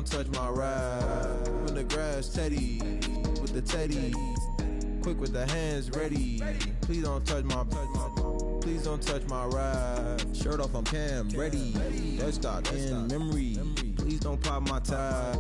don't touch my ride. In the grass, Teddy, with the Teddy. Quick with the hands, ready. Please don't touch my, please don't touch my ride. Shirt off, I'm Cam, ready. Let's start in memory. Please don't pop my tie.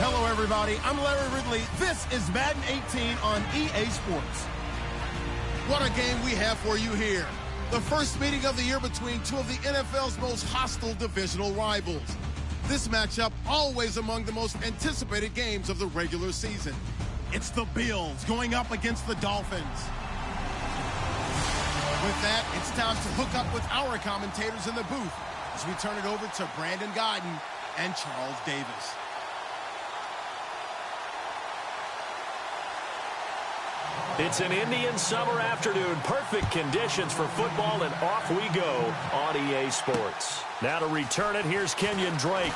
Hello, everybody. I'm Larry Ridley. This is Madden 18 on EA Sports. What a game we have for you here. The first meeting of the year between two of the NFL's most hostile divisional rivals. This matchup always among the most anticipated games of the regular season. It's the Bills going up against the Dolphins. With that, it's time to hook up with our commentators in the booth as we turn it over to Brandon Gaudin and Charles Davis. It's an Indian summer afternoon. Perfect conditions for football, and off we go on EA Sports. Now to return it, here's Kenyon Drake.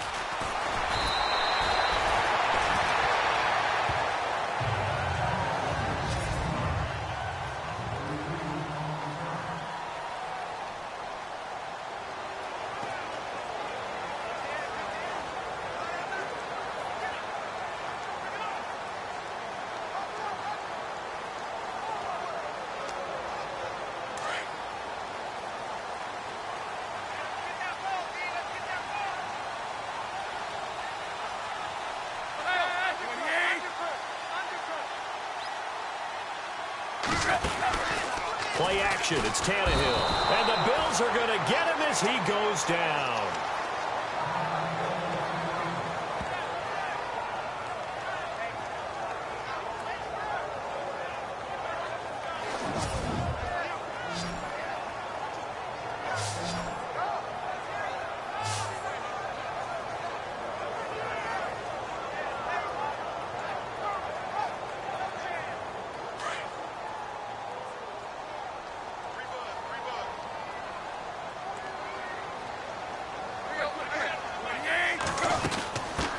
Play action, it's Tannehill. And the Bills are going to get him as he goes down.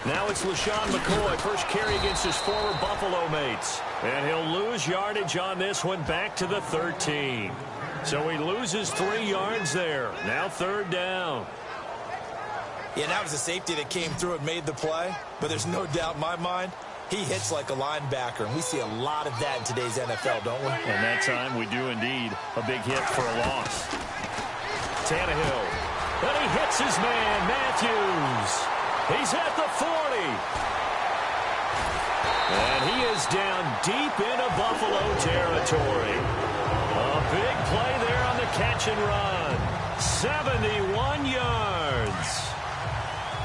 Now it's LaShawn McCoy, first carry against his former Buffalo mates. And he'll lose yardage on this one, back to the 13. So he loses 3 yards there. Now third down. Yeah, that was a safety that came through and made the play. But there's no doubt in my mind, he hits like a linebacker. And we see a lot of that in today's NFL, don't we? And that time we do indeed. A big hit for a loss. Tannehill. And he hits his man, Matthews. He's at the 40. And he is down deep into Buffalo territory. A big play there on the catch and run. 71 yards.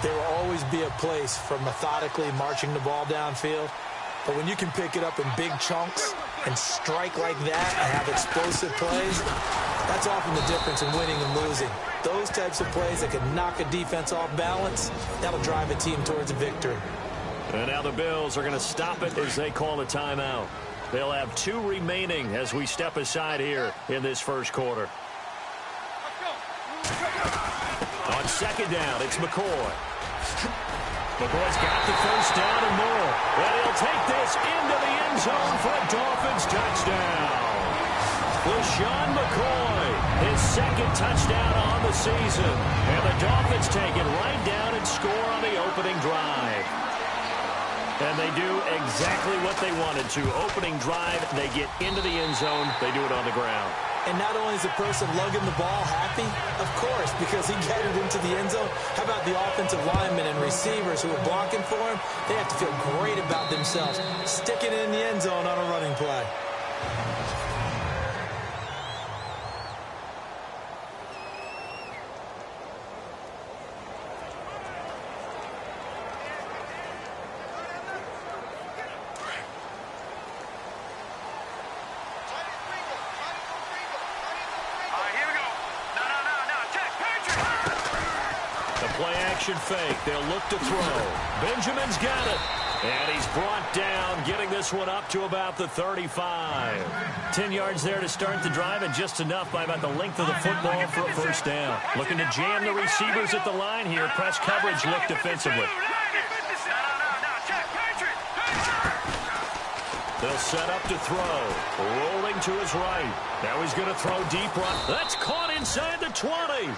There will always be a place for methodically marching the ball downfield. But when you can pick it up in big chunks and strike like that and have explosive plays, that's often the difference in winning and losing. Those types of plays that can knock a defense off balance, that'll drive a team towards a victory. And now the Bills are going to stop it as they call a timeout. They'll have 2 remaining as we step aside here in this first quarter. On second down, it's McCoy. McCoy's got the first down and more. And he'll take this into the end zone for a Dolphins touchdown. LaShawn McCoy, his second touchdown on the season. And the Dolphins take it right down and score on the opening drive. And they do exactly what they wanted to. Opening drive, they get into the end zone. They do it on the ground. And not only is the person lugging the ball happy, of course, because he got it into the end zone. How about the offensive linemen and receivers who are blocking for him? They have to feel great about themselves, sticking it in the end zone on a running play. Play action fake. They'll look to throw. Benjamin's got it. And he's brought down, getting this one up to about the 35. 10 yards there to start the drive, and just enough by about the length of the football for a first down. Looking to jam the receivers at the line here. Press coverage look defensively. They'll set up to throw. Rolling to his right. Now he's going to throw deep run. That's caught inside the 20.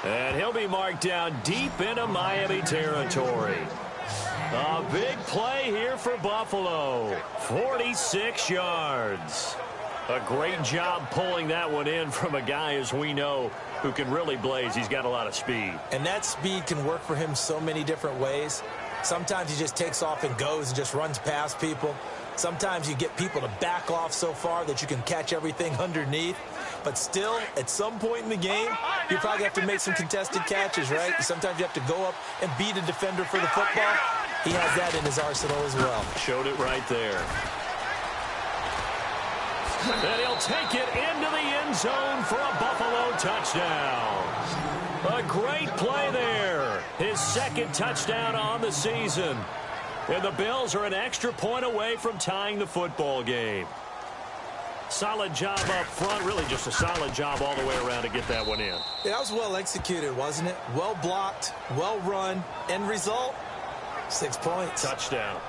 And he'll be marked down deep into Miami territory. A big play here for Buffalo. 46 yards. A great job pulling that one in from a guy, as we know, who can really blaze. He's got a lot of speed. And that speed can work for him so many different ways. Sometimes he just takes off and goes and just runs past people. Sometimes you get people to back off so far that you can catch everything underneath. But still, at some point in the game, you probably have to make some contested catches, right? Sometimes you have to go up and beat a defender for the football. He has that in his arsenal as well. Showed it right there. And he'll take it into the end zone for a Buffalo touchdown. A great play there. His second touchdown on the season. And the Bills are an extra point away from tying the football game. Solid job up front. Really just a solid job all the way around to get that one in. Yeah, that was well executed, wasn't it? Well blocked, well run. End result, 6 points. Touchdown.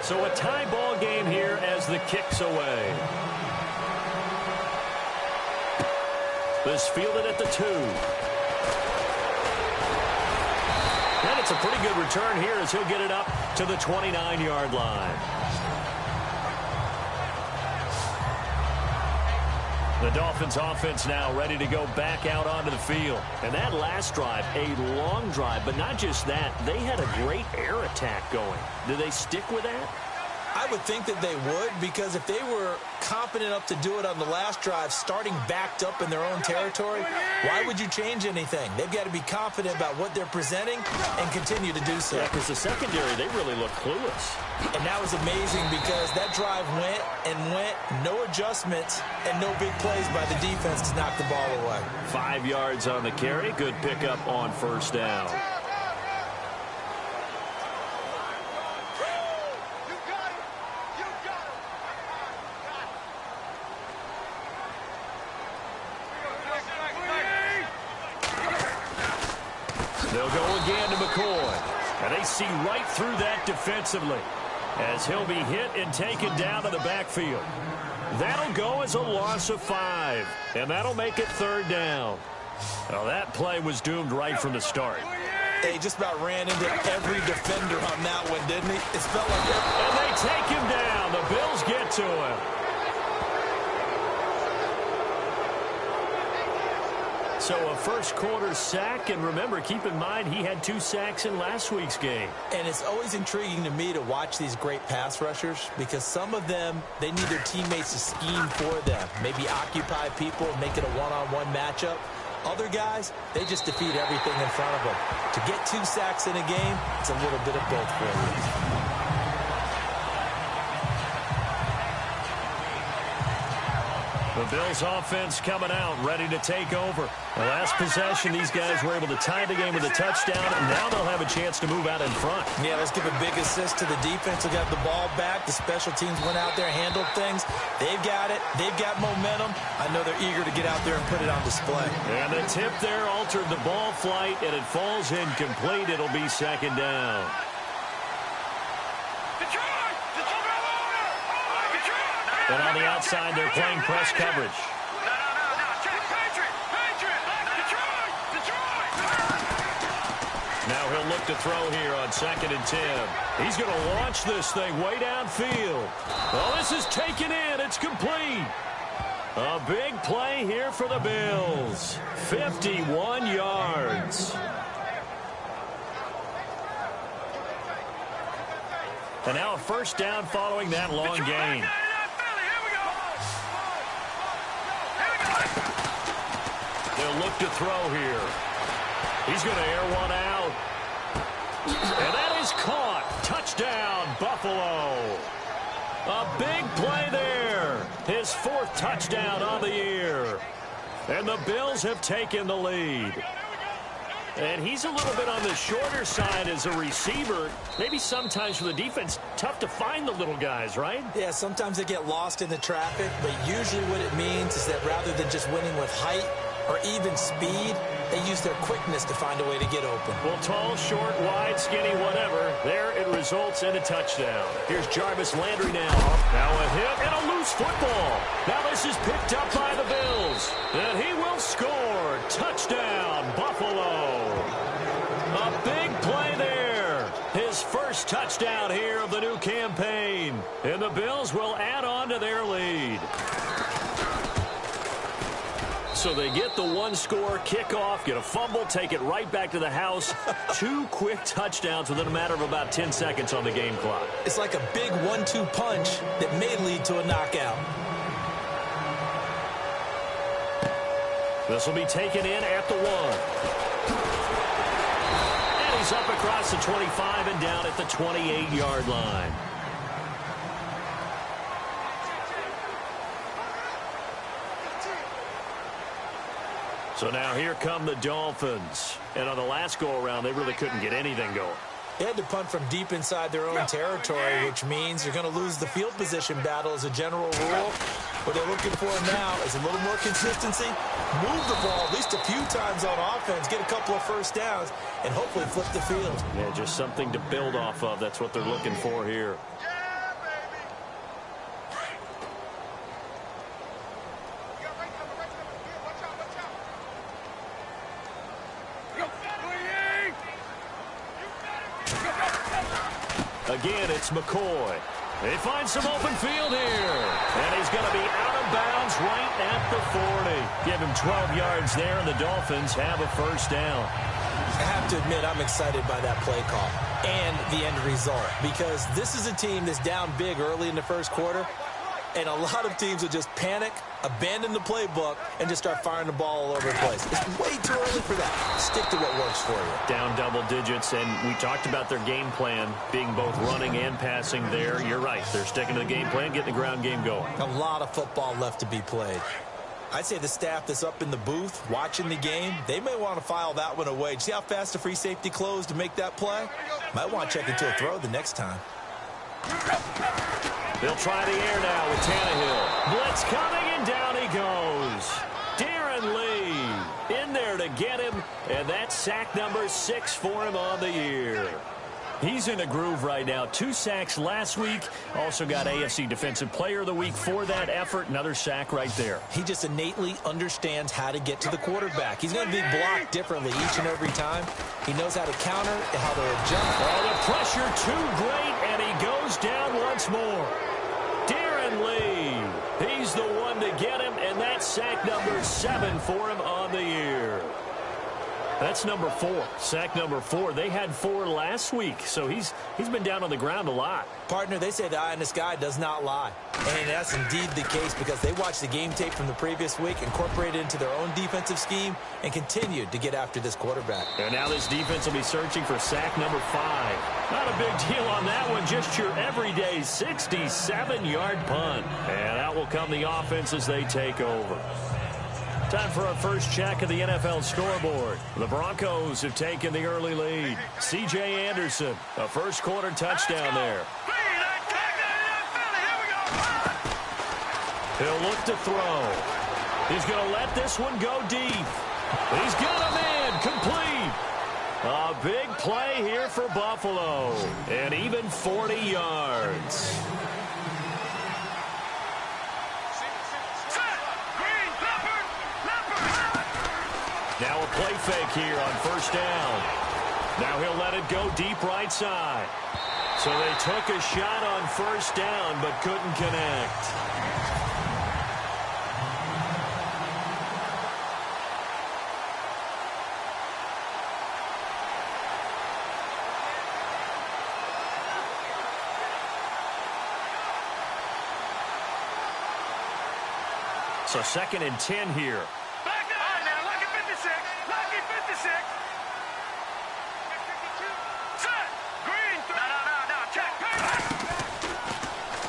So a tie ball game here as the kick's away. This fielded at the 2. And it's a pretty good return here as he'll get it up to the 29-yard line. The Dolphins offense now ready to go back out onto the field. And that last drive, a long drive, but not just that. They had a great air attack going. Do they stick with that? I would think that they would, because if they were competent enough to do it on the last drive, starting backed up in their own territory, why would you change anything? They've got to be confident about what they're presenting and continue to do so. Yeah, because the secondary, they really look clueless. And that was amazing because that drive went and went, no adjustments, and no big plays by the defense to knock the ball away. 5 yards on the carry. Good pickup on first down. They'll go again to McCoy. And they see right through that defensively as he'll be hit and taken down to the backfield. That'll go as a loss of 5. And that'll make it third down. Now that play was doomed right from the start. He just about ran into every defender on that one, didn't he? It felt like that. And they take him down. The Bills get to him. So a first quarter sack, and remember, keep in mind, he had 2 sacks in last week's game. And it's always intriguing to me to watch these great pass rushers because some of them, they need their teammates to scheme for them, maybe occupy people and make it a one-on-one matchup. Other guys, they just defeat everything in front of them. To get 2 sacks in a game, it's a little bit of both for you. The Bills offense coming out, ready to take over. The last possession, these guys were able to tie the game with a touchdown, and now they'll have a chance to move out in front. Yeah, let's give a big assist to the defense who got the ball back. The special teams went out there, handled things. They've got it. They've got momentum. I know they're eager to get out there and put it on display. And the tip there altered the ball flight, and it falls incomplete. It'll be second down. And on the outside, they're playing press coverage. Now he'll look to throw here on 2nd and 10. He's going to launch this thing way downfield. Oh, this is taken in. It's complete. A big play here for the Bills. 51 yards. And now a first down following that long gain. They'll look to throw here. He's going to air one out. And that is caught. Touchdown, Buffalo. A big play there. His 4th touchdown on the year. And the Bills have taken the lead. And he's a little bit on the shorter side as a receiver. Maybe sometimes for the defense, tough to find the little guys, right? Yeah, sometimes they get lost in the traffic, but usually what it means is that rather than just winning with height or even speed, they use their quickness to find a way to get open. Well, tall, short, wide, skinny, whatever. There it results in a touchdown. Here's Jarvis Landry now. Now a hit and a loose football. Now this is picked up by the Bills. And he will score. Touchdown, Buffalo. A big play there. His first touchdown here of the new campaign. And the Bills will add on to their lead. So they get the one-score kickoff, get a fumble, take it right back to the house. 2 quick touchdowns within a matter of about 10 seconds on the game clock. It's like a big 1-2 punch that may lead to a knockout. This will be taken in at the 1. And he's up across the 25 and down at the 28-yard line. So now here come the Dolphins. And on the last go-around, they really couldn't get anything going. They had to punt from deep inside their own territory, which means you're going to lose the field position battle as a general rule. What they're looking for now is a little more consistency, move the ball at least a few times on offense, get a couple of first downs, and hopefully flip the field. Yeah, just something to build off of. That's what they're looking for here. Again, it's McCoy. They find some open field here. And he's going to be out of bounds right at the 40. Give him 12 yards there, and the Dolphins have a first down. I have to admit, I'm excited by that play call and the end result, because this is a team that's down big early in the first quarter, and a lot of teams will just panic, abandon the playbook, and just start firing the ball all over the place. It's way too early for that. Stick to what works for you. Down double digits, and we talked about their game plan being both running and passing there. You're right. They're sticking to the game plan, getting the ground game going. A lot of football left to be played. I'd say the staff that's up in the booth watching the game, they may want to file that one away. See how fast the free safety closed to make that play? Might want to check into a throw the next time. They'll try the air now with Tannehill. Blitz coming, and down he goes. Darren Lee in there to get him, and that's sack number 6 for him on the year. He's in a groove right now. 2 sacks last week. Also got AFC Defensive Player of the Week for that effort. Another sack right there. He just innately understands how to get to the quarterback. He's going to be blocked differently each and every time. He knows how to counter and how to adjust. Oh, the pressure too great, and he goes down once more. Darren Lee, he's the one to get him, and that's sack number 7 for him on the year. That's number 4. Sack number 4. They had 4 last week, so he's been down on the ground a lot. Partner, they say the eye in the sky does not lie. And that's indeed the case, because they watched the game tape from the previous week, incorporated it into their own defensive scheme, and continued to get after this quarterback. And now this defense will be searching for sack number 5. Not a big deal on that one, just your everyday 67-yard punt. And out will come the offense as they take over. Time for our first check of the NFL scoreboard. The Broncos have taken the early lead. C.J. Anderson, a first-quarter touchdown there. He'll look to throw. He's going to let this one go deep. He's got him in, complete. A big play here for Buffalo, and even 40 yards. Now a play fake here on first down. Now he'll let it go deep right side. So they took a shot on first down but couldn't connect. So 2nd and 10 here.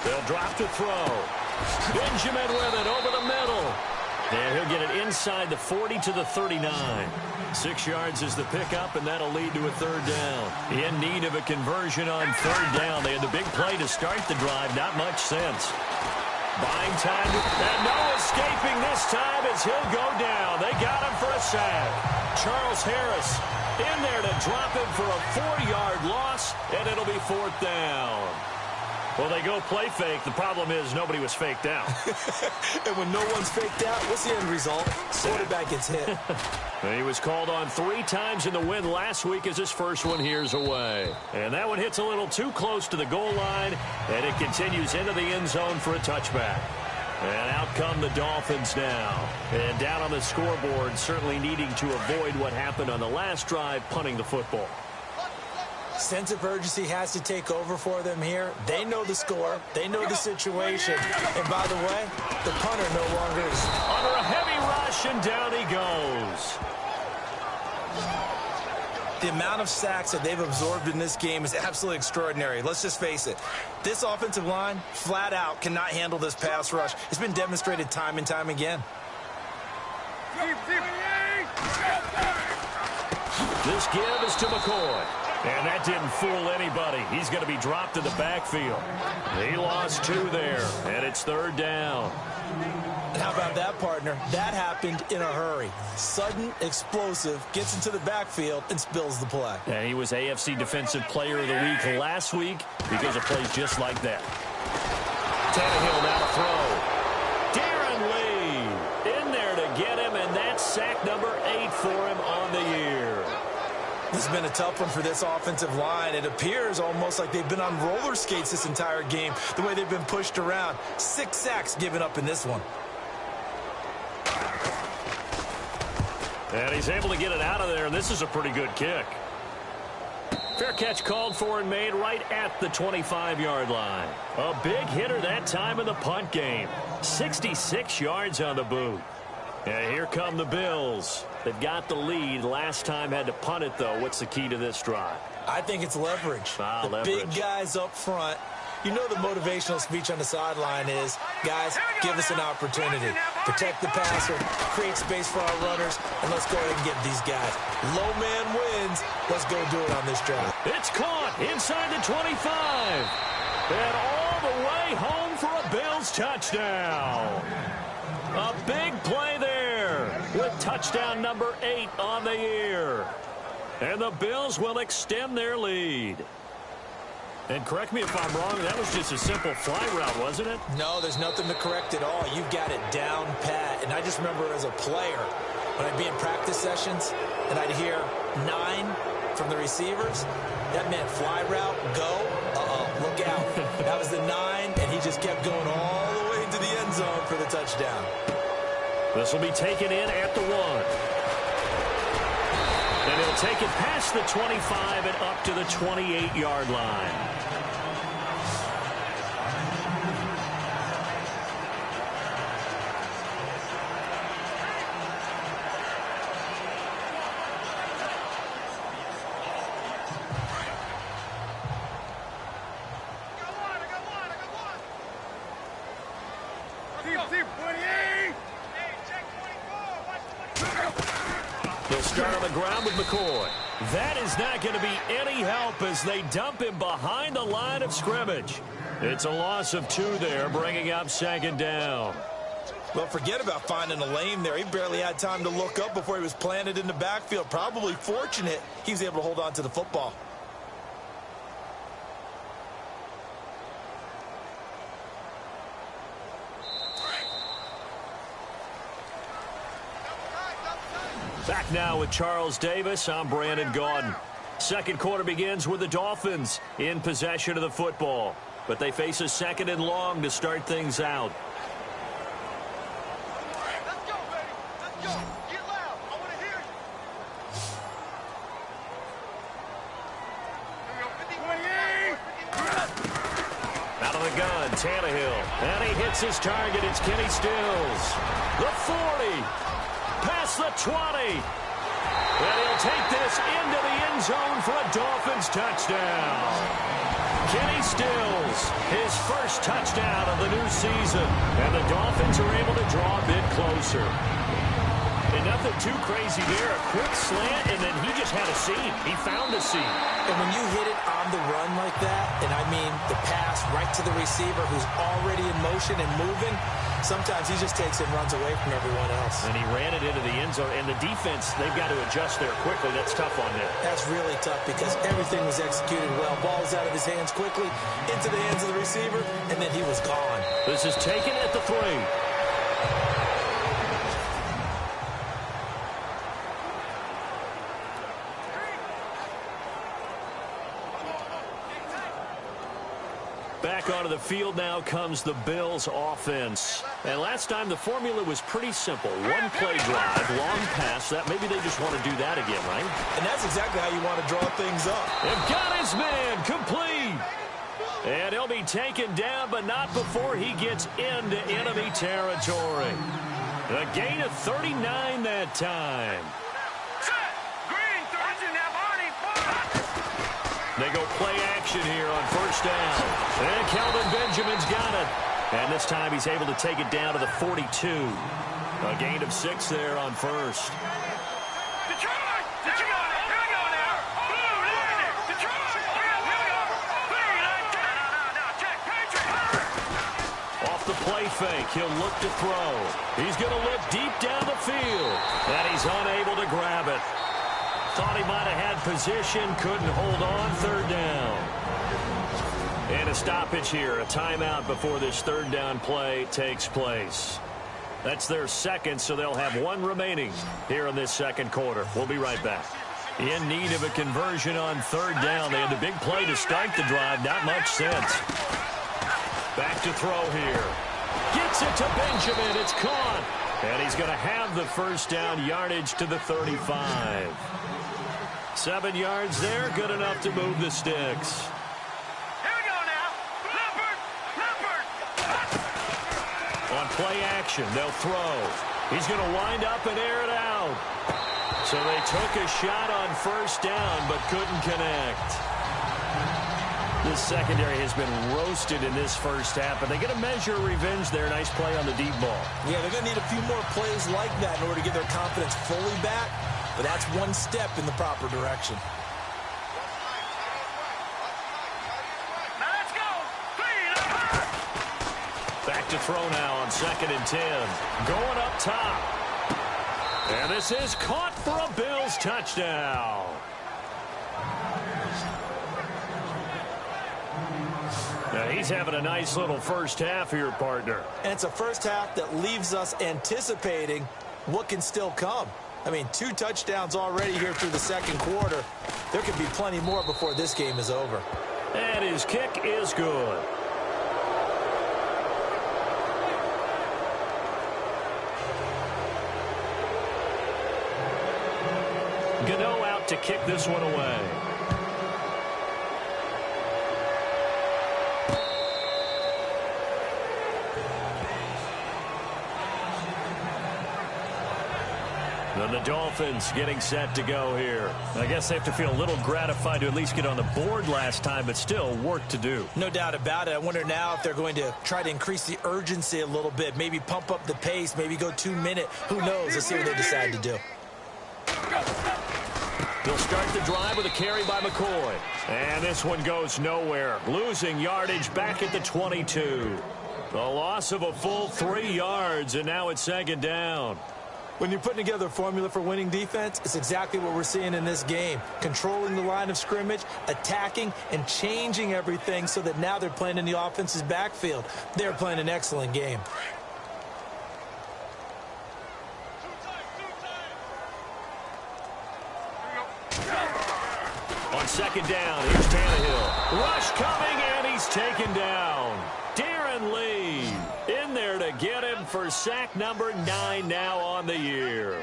They'll drop to throw. Benjamin with it over the middle. And he'll get it inside the 40 to the 39. 6 yards is the pickup, and that'll lead to a third down. In need of a conversion on third down. They had the big play to start the drive. Not much sense. Buying time, and no escaping this time as he'll go down. They got him for a sack. Charles Harris in there to drop him for a 4-yard loss, and it'll be fourth down. Well, they go play fake. The problem is nobody was faked out. And when no one's faked out, what's the end result? Quarterback gets hit. He was called on 3 times in the win last week as his first one here's away. And that one hits a little too close to the goal line, and it continues into the end zone for a touchback. And out come the Dolphins now. And down on the scoreboard, certainly needing to avoid what happened on the last drive, punting the football. Sense of urgency has to take over for them here. They know the score. They know the situation. And by the way, the punter no longer is under a heavy rush, and down he goes. The amount of sacks that they've absorbed in this game is absolutely extraordinary. Let's just face it. This offensive line, flat out, cannot handle this pass rush. It's been demonstrated time and time again. This give is to McCoy. And that didn't fool anybody. He's going to be dropped in the backfield. He lost 2 there, and it's third down. And how about that, partner? That happened in a hurry. Sudden, explosive, gets into the backfield, and spills the play. And he was AFC Defensive Player of the Week last week because of plays just like that. Tannehill now to throw. Darren Lee in there to get him, and that's sack number 8 for him on the year. This has been a tough one for this offensive line. It appears almost like they've been on roller skates this entire game, the way they've been pushed around. 6 sacks given up in this one. And he's able to get it out of there, and this is a pretty good kick. Fair catch called for and made right at the 25-yard line. A big hitter that time in the punt game. 66 yards on the boot. And here come the Bills. They've got the lead. Last time had to punt it, though. What's the key to this drive? I think it's leverage. Leverage. Big guys up front. You know the motivational speech on the sideline is, guys, give us an opportunity. Protect the passer, create space for our runners, and let's go ahead and get these guys. Low man wins. Let's go do it on this drive. It's caught inside the 25. And all the way home for a Bills touchdown. A big play there with touchdown number 8 on the year. And the Bills will extend their lead. And correct me if I'm wrong, that was just a simple fly route, wasn't it? No, there's nothing to correct at all. You've got it down pat. And I just remember as a player, when I'd be in practice sessions and I'd hear 9 from the receivers, that meant fly route, go, look out. That was the 9, and he just kept going all the way into the end zone for the touchdown. This will be taken in at the 1. And he'll take it past the 25 and up to the 28-yard line. He'll start on the ground with McCoy. That is not going to be any help as they dump him behind the line of scrimmage. It's a loss of 2 there, bringing up second down. Well, forget about finding a lane there. He barely had time to look up before he was planted in the backfield. Probably fortunate he was able to hold on to the football. Back now with Charles Davis. I'm Brandon Gaudin. Second quarter begins with the Dolphins in possession of the football. But they face a second and long to start things out. Let's go, baby. Let's go. Get loud. I want to hear you. Out of the gun, Tannehill. And he hits his target. It's Kenny Stills. The 40. Past the 20. And he'll take this into the end zone for a Dolphins touchdown. Kenny Stills, his first touchdown of the new season. And the Dolphins are able to draw a bit closer. And nothing too crazy there. A quick slant, and then he just had a seam. He found a seam. And when you hit it on the run like that, and I mean the pass right to the receiver who's already in motion and moving, sometimes he just takes it and runs away from everyone else. And he ran it into the end zone. And the defense, they've got to adjust there quickly. That's tough on them. That's really tough because everything was executed well. Ball was out of his hands quickly, into the hands of the receiver, and then he was gone. This is taken at the 3. Back onto the field now comes the Bills offense. And last time the formula was pretty simple. One play drive, long pass. That maybe they just want to do that again, right? And that's exactly how you want to draw things up. They've got his man complete. And he'll be taken down, but not before he gets into enemy territory. A gain of 39 that time. They go play action here on first down. And Kelvin Benjamin's got it. And this time he's able to take it down to the 42. A gain of 6 there on first. Off the play fake, he'll look to throw. He's going to look deep down the field. And he's unable to grab it. Thought he might have had position, couldn't hold on, third down. And a stoppage here, a timeout before this third down play takes place. That's their second, so they'll have one remaining here in this second quarter. We'll be right back. In need of a conversion on third down. They had the big play to start the drive, not much sense. Back to throw here. Gets it to Benjamin, it's caught. And he's going to have the first down yardage to the 35. 7 yards there, good enough to move the sticks. Here we go now. Leopard. On play action, they'll throw. He's going to wind up and air it out. So they took a shot on first down, but couldn't connect. This secondary has been roasted in this first half, but they get a measure of revenge there. Nice play on the deep ball. Yeah, they're going to need a few more plays like that in order to get their confidence fully back. But that's one step in the proper direction. Now let's go. Back to throw now on 2nd and 10. Going up top. And this is caught for a Bills touchdown. Now he's having a nice little first half here, partner. And it's a first half that leaves us anticipating what can still come. I mean, 2 touchdowns already here through the second quarter. There could be plenty more before this game is over. And his kick is good. Gano out to kick this one away. And the Dolphins getting set to go here. I guess they have to feel a little gratified to at least get on the board last time, but still work to do. No doubt about it. I wonder now if they're going to try to increase the urgency a little bit, maybe pump up the pace, maybe go 2 minute. Who knows? Let's see what they decide to do. They'll start the drive with a carry by McCoy. And this one goes nowhere. Losing yardage back at the 22. The loss of a full 3 yards, and now it's 2nd down. When you're putting together a formula for winning defense, it's exactly what we're seeing in this game. Controlling the line of scrimmage, attacking, and changing everything so that now they're playing in the offense's backfield. They're playing an excellent game. On 2nd down, here's Tannehill. Rush coming, and he's taken down. Darren Lee in there to get him for sack number 9 now on the year.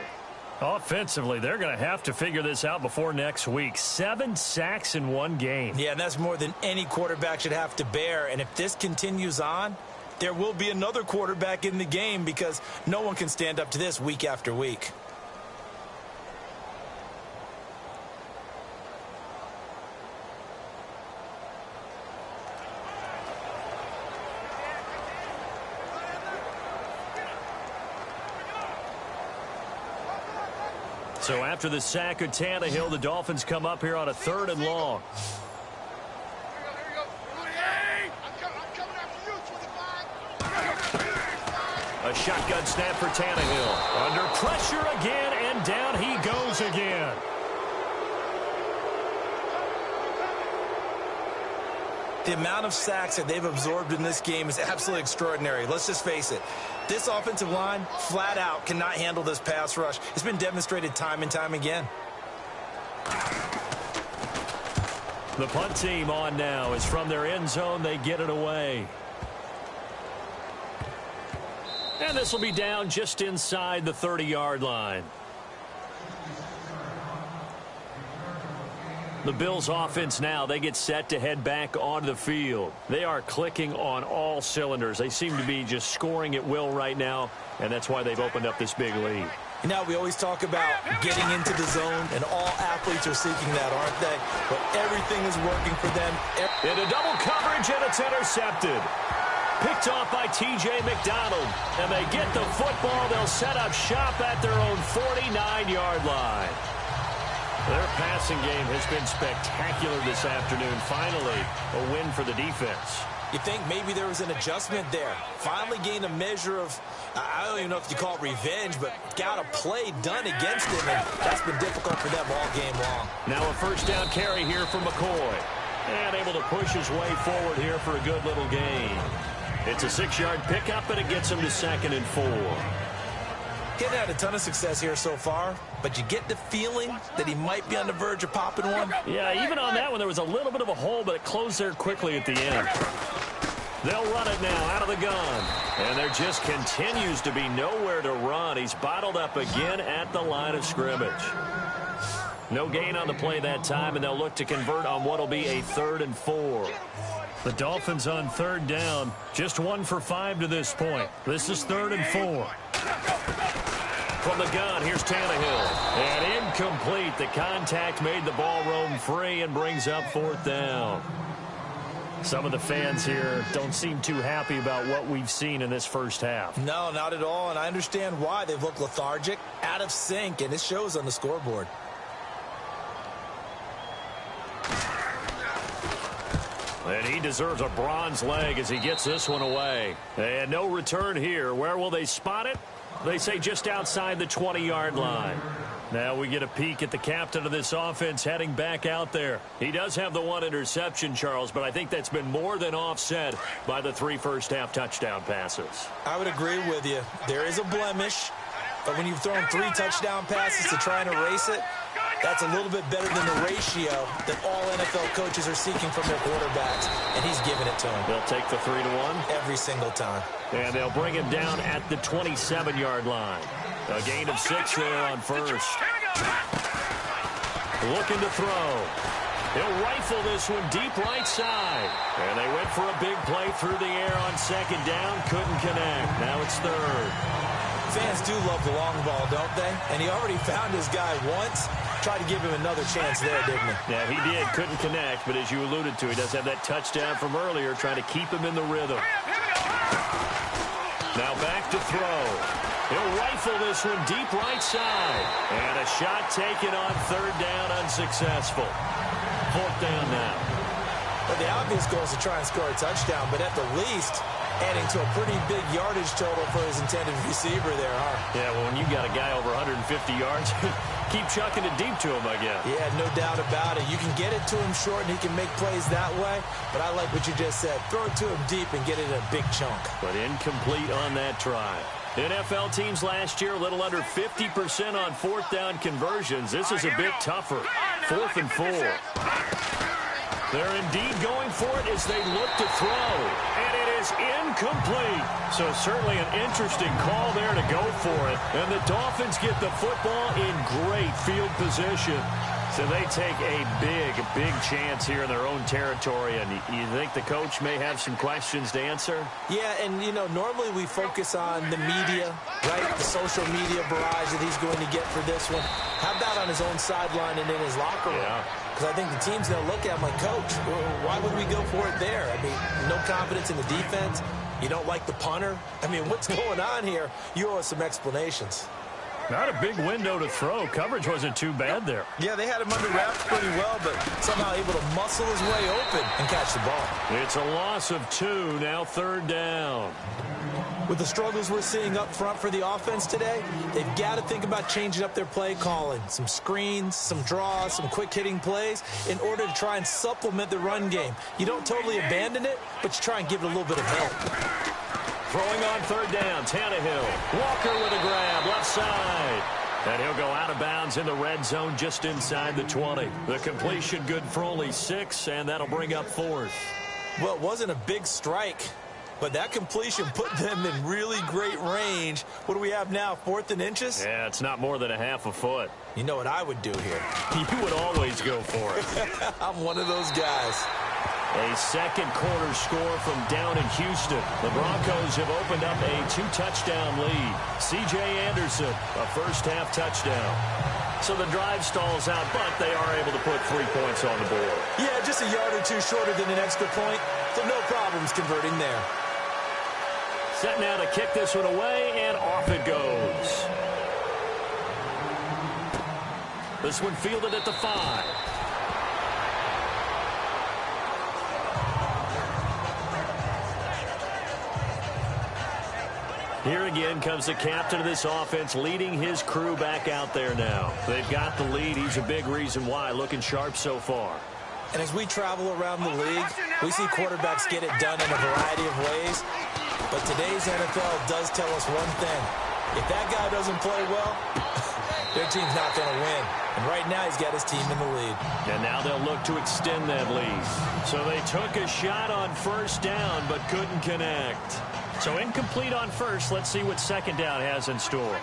Offensively, they're going to have to figure this out before next week. 7 sacks in 1 game. Yeah, and that's more than any quarterback should have to bear. And if this continues on, there will be another quarterback in the game because no one can stand up to this week after week. So after the sack of Tannehill, the Dolphins come up here on a 3rd and long. A shotgun snap for Tannehill. Under pressure again, and down he goes again. The amount of sacks that they've absorbed in this game is absolutely extraordinary. Let's just face it. This offensive line, flat out, cannot handle this pass rush. It's been demonstrated time and time again. The punt team on now is from their end zone. They get it away. And this will be down just inside the 30-yard line. The Bills offense now, they get set to head back onto the field. They are clicking on all cylinders. They seem to be just scoring at will right now, and that's why they've opened up this big lead. You know, we always talk about getting into the zone, and all athletes are seeking that, aren't they? But everything is working for them. Into double coverage, and it's intercepted. Picked off by T.J. McDonald, and they get the football. They'll set up shop at their own 49-yard line. Their passing game has been spectacular this afternoon. Finally, a win for the defense. You think maybe there was an adjustment there. Finally gained a measure of, I don't even know if you call it revenge, but got a play done against him, and that's been difficult for them all game long. Now a 1st down carry here for McCoy. And able to push his way forward here for a good little gain. It's a 6-yard pickup, and it gets him to 2nd and 4. He hasn't had a ton of success here so far, but you get the feeling that he might be on the verge of popping one. Yeah, even on that one, there was a little bit of a hole, but it closed there quickly at the end. They'll run it now out of the gun. And there just continues to be nowhere to run. He's bottled up again at the line of scrimmage. No gain on the play that time, and they'll look to convert on what will be a 3rd and 4. The Dolphins on 3rd down, just 1 for 5 to this point. This is 3rd and 4. From the gun, here's Tannehill. And incomplete. The contact made the ball roam free and brings up 4th down. Some of the fans here don't seem too happy about what we've seen in this first half. No, not at all, and I understand why. They've looked lethargic, out of sync, and it shows on the scoreboard. And he deserves a bronze leg as he gets this one away. And no return here. Where will they spot it? They say just outside the 20-yard line. Now we get a peek at the captain of this offense heading back out there. He does have the 1 interception, Charles, but I think that's been more than offset by the 3 first-half touchdown passes. I would agree with you. There is a blemish, but when you've thrown 3 touchdown passes to try and erase it, that's a little bit better than the ratio that all NFL coaches are seeking from their quarterbacks, and he's giving it to them. They'll take the 3-1. Every single time. And they'll bring him down at the 27-yard line. A gain of 6 there on 1st. Looking to throw. He'll rifle this one deep right side. And they went for a big play through the air on 2nd down. Couldn't connect. Now it's 3rd. Fans do love the long ball, don't they? And he already found his guy once. Tried to give him another chance there, didn't he? Yeah, he did. Couldn't connect, but as you alluded to, he does have that touchdown from earlier, trying to keep him in the rhythm. Now back to throw. He'll rifle this one deep right side. And a shot taken on 3rd down, unsuccessful. 4th down now. Well, the obvious goal is to try and score a touchdown, but at the least, adding to a pretty big yardage total for his intended receiver there, huh? Yeah, well, when you got a guy over 150 yards, keep chucking it deep to him, I guess. Yeah, no doubt about it. You can get it to him short, and he can make plays that way, but I like what you just said. Throw it to him deep and get it in a big chunk. But incomplete on that try. NFL teams last year, a little under 50% on 4th down conversions. This is a bit tougher. 4th and 4. They're indeed going for it as they look to throw. And it is incomplete. So certainly an interesting call there to go for it. And the Dolphins get the football in great field position. So they take a big chance here in their own territory. And you think the coach may have some questions to answer? Yeah, and, you know, normally we focus on the media, right? The social media barrage that he's going to get for this one. How about on his own sideline and in his locker room? Yeah. Because I think the team's going to look at him like, Coach, why would we go for it there? I mean, no confidence in the defense. You don't like the punter. I mean, what's going on here? You owe us some explanations. Not a big window to throw. Coverage wasn't too bad there. Yeah, they had him under wraps pretty well, but somehow able to muscle his way open and catch the ball. It's a loss of 2, now 3rd down. With the struggles we're seeing up front for the offense today, they've got to think about changing up their play calling. Some screens, some draws, some quick-hitting plays in order to try and supplement the run game. You don't totally abandon it, but you try and give it a little bit of help. Throwing on 3rd down, Tannehill. Walker with a grab, left side. And he'll go out of bounds in the red zone just inside the 20. The completion good for only 6, and that'll bring up 4th. Well, it wasn't a big strike, but that completion put them in really great range. What do we have now, 4th and inches? Yeah, it's not more than a half a foot. You know what I would do here? You would always go for it. I'm one of those guys. A second quarter score from down in Houston. The Broncos have opened up a 2-touchdown lead. C.J. Anderson, a first-half touchdown. So the drive stalls out, but they are able to put 3 points on the board. Yeah, just a yard or two shorter than an extra point, so no problems converting there. Set now to kick this one away, and off it goes. This one fielded at the 5. Here again comes the captain of this offense, leading his crew back out there now. They've got the lead. He's a big reason why, looking sharp so far. And as we travel around the league, we see quarterbacks get it done in a variety of ways. But today's NFL does tell us one thing. If that guy doesn't play well, their team's not going to win. And right now he's got his team in the lead. And now they'll look to extend that lead. So they took a shot on 1st down but couldn't connect. So incomplete on 1st. Let's see what 2nd down has in store.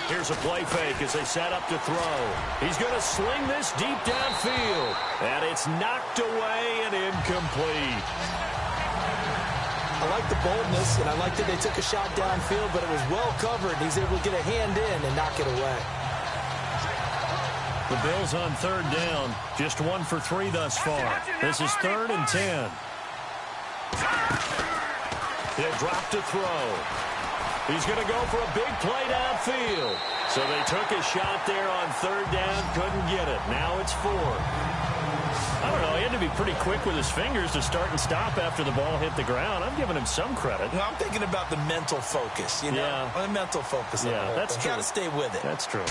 Here's a play fake as they set up to throw. He's going to sling this deep downfield. And it's knocked away and incomplete. I like the boldness, and I like that they took a shot downfield, but it was well covered. He's able to get a hand in and knock it away. The Bills on 3rd down, just 1 for 3 thus far. This is 3rd and 10. He'll drop to throw. He's going to go for a big play downfield. So they took a shot there on 3rd down, couldn't get it. Now it's 4. I don't know, he had to be pretty quick with his fingers to start and stop after the ball hit the ground. I'm giving him some credit. Well, I'm thinking about the mental focus, you know? Yeah. The mental focus. Yeah, that's true. Got to stay with it. That's true.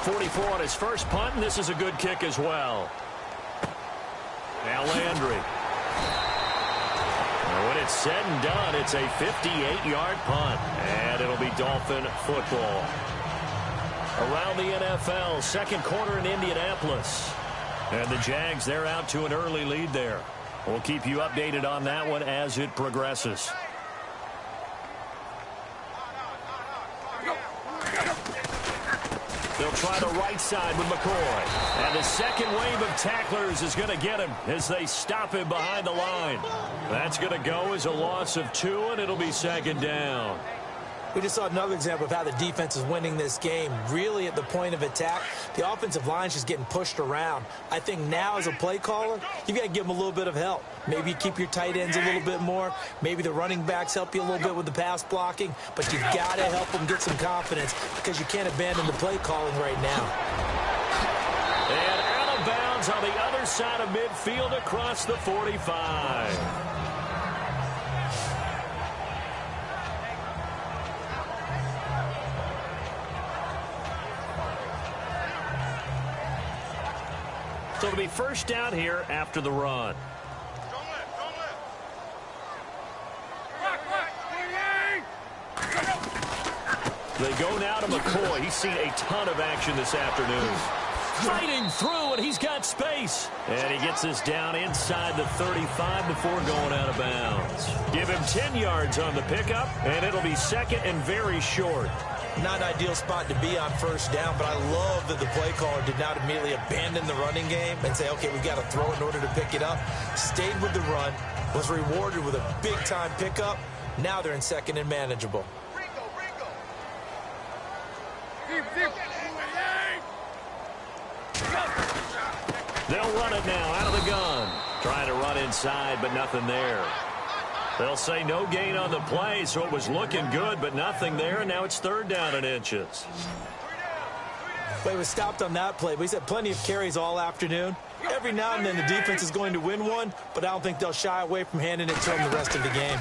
44 on his first punt, and this is a good kick as well. Now Landry. And when it's said and done, it's a 58-yard punt, and it'll be Dolphin football. Around the NFL, 2nd quarter in Indianapolis. And the Jags, they're out to an early lead there. We'll keep you updated on that one as it progresses. They'll try the right side with McCoy. And the second wave of tacklers is going to get him as they stop him behind the line. That's going to go as a loss of 2, and it'll be 2nd down. We just saw another example of how the defense is winning this game. Really at the point of attack, the offensive line's just getting pushed around. I think now as a play caller, you got to give them a little bit of help. Maybe you keep your tight ends a little bit more. Maybe the running backs help you a little bit with the pass blocking. But you've got to help them get some confidence because you can't abandon the play calling right now. And out of bounds on the other side of midfield across the 45. So it'll be 1st down here after the run. They go now to McCoy. He's seen a ton of action this afternoon. Fighting through, and he's got space. And he gets this down inside the 35 before going out of bounds. Give him 10 yards on the pickup, and it'll be 2nd and very short. Not an ideal spot to be on 1st down, but I love that the play caller did not immediately abandon the running game and say, okay, we've got to throw in order to pick it up. Stayed with the run, was rewarded with a big-time pickup. Now they're in 2nd and manageable. They'll run it now out of the gun. Trying to run inside, but nothing there. They'll say no gain on the play, so it was looking good, but nothing there, and now it's 3rd down and inches. Well, he was stopped on that play, but he's had plenty of carries all afternoon. Every now and then the defense is going to win one, but I don't think they'll shy away from handing it to him the rest of the game.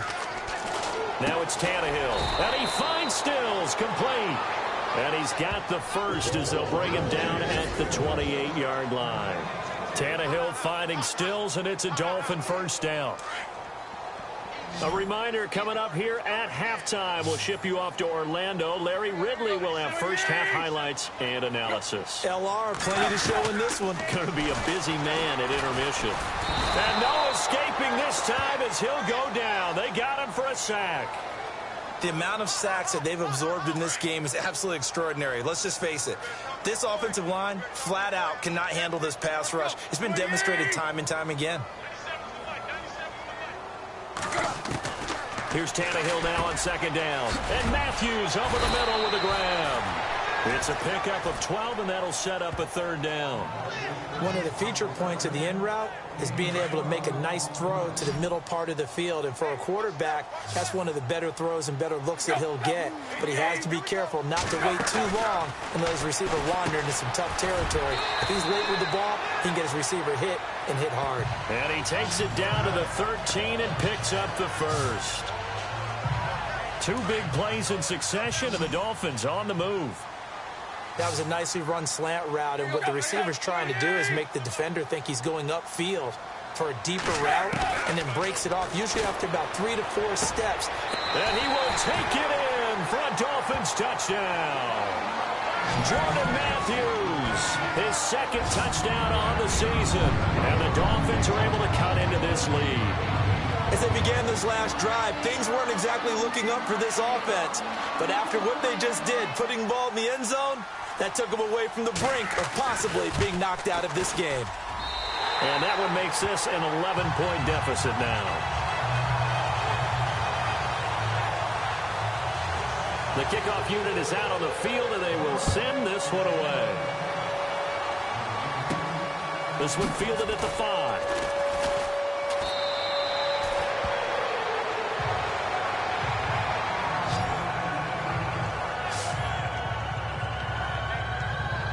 Now it's Tannehill, and he finds Stills, complete. And he's got the first as they'll bring him down at the 28-yard line. Tannehill finding Stills, and it's a Dolphin 1st down. A reminder coming up here at halftime. We'll ship you off to Orlando. Larry Ridley will have first-half highlights and analysis. LR, plenty to show in this one. Going to be a busy man at intermission. And no escaping this time as he'll go down. They got him for a sack. The amount of sacks that they've absorbed in this game is absolutely extraordinary. Let's just face it. This offensive line, flat out, cannot handle this pass rush. It's been demonstrated time and time again. Here's Tannehill now on 2nd down. And Matthews over the middle with a grab. It's a pickup of 12, and that'll set up a 3rd down. One of the feature points of the in route is being able to make a nice throw to the middle part of the field. And for a quarterback, that's one of the better throws and better looks that he'll get. But he has to be careful not to wait too long and let his receiver wander into some tough territory. If he's late with the ball, he can get his receiver hit and hit hard. And he takes it down to the 13 and picks up the first. 2 big plays in succession, and the Dolphins on the move. That was a nicely run slant route, and what the receiver's trying to do is make the defender think he's going upfield for a deeper route and then breaks it off, usually after about 3 to 4 steps. And he will take it in for a Dolphins touchdown. Jordan Matthews, his 2nd touchdown on the season, and the Dolphins are able to cut into this lead. As they began this last drive, things weren't exactly looking up for this offense. But after what they just did, putting the ball in the end zone, that took them away from the brink of possibly being knocked out of this game. And that one makes this an 11-point deficit now. The kickoff unit is out on the field, and they will send this one away. This one fielded at the 5.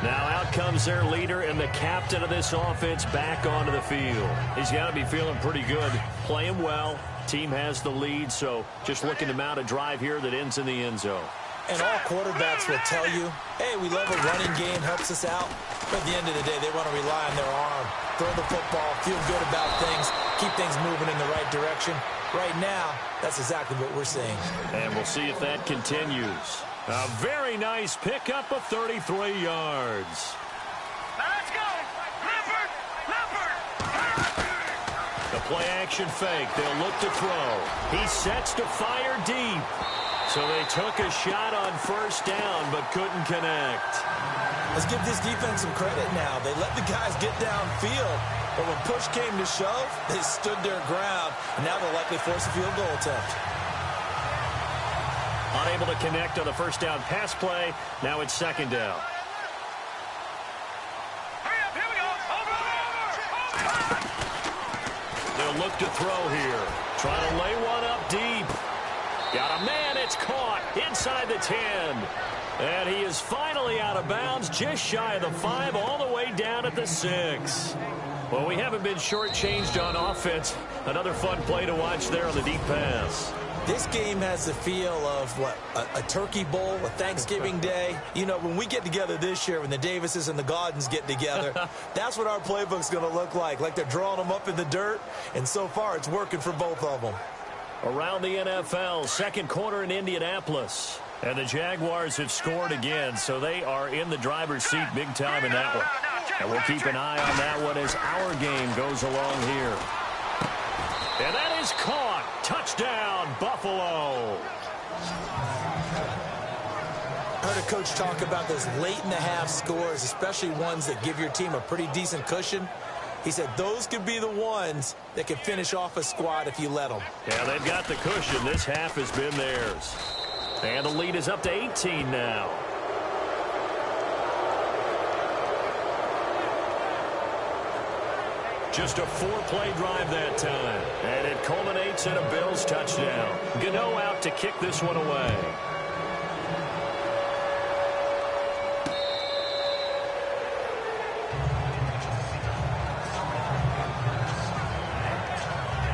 Now out comes their leader and the captain of this offense back onto the field. He's got to be feeling pretty good, playing well. Team has the lead, so just looking to mount a drive here that ends in the end zone. And all quarterbacks will tell you, hey, we love a running game, helps us out. But at the end of the day, they want to rely on their arm. Throw the football, feel good about things, keep things moving in the right direction. Right now, that's exactly what we're seeing. And we'll see if that continues. A very nice pickup of 33 yards. Let's go! Leopard! Leopard! The play action fake. They'll look to throw. He sets to fire deep. So they took a shot on 1st down but couldn't connect. Let's give this defense some credit now. They let the guys get downfield, but when push came to shove, they stood their ground, and now they'll likely force a field goal attempt. Unable to connect on the 1st down pass play. Now it's 2nd down. Hurry up, here we go! Over! They'll look to throw here. Trying to lay one up deep. Got a man, it's caught inside the 10. And he is finally out of bounds, just shy of the 5, all the way down at the 6. Well, we haven't been shortchanged on offense. Another fun play to watch there on the deep pass. This game has the feel of, what, a turkey bowl, a Thanksgiving day. You know, when we get together this year, when the Davises and the Gaudens get together, that's what our playbook's going to look like they're drawing them up in the dirt, and so far it's working for both of them. Around the NFL, 2nd quarter in Indianapolis. And the Jaguars have scored again, so they are in the driver's seat big time in that one. And we'll keep an eye on that one as our game goes along here. And that is caught. Touchdown, Buffalo. I heard a coach talk about those late-in-the-half scores, especially ones that give your team a pretty decent cushion. He said those could be the ones that can finish off a squad if you let them. Yeah, they've got the cushion. This half has been theirs. And the lead is up to 18 now. Just a 4-play drive that time. And it culminates points and a Bills touchdown. Gano out to kick this one away.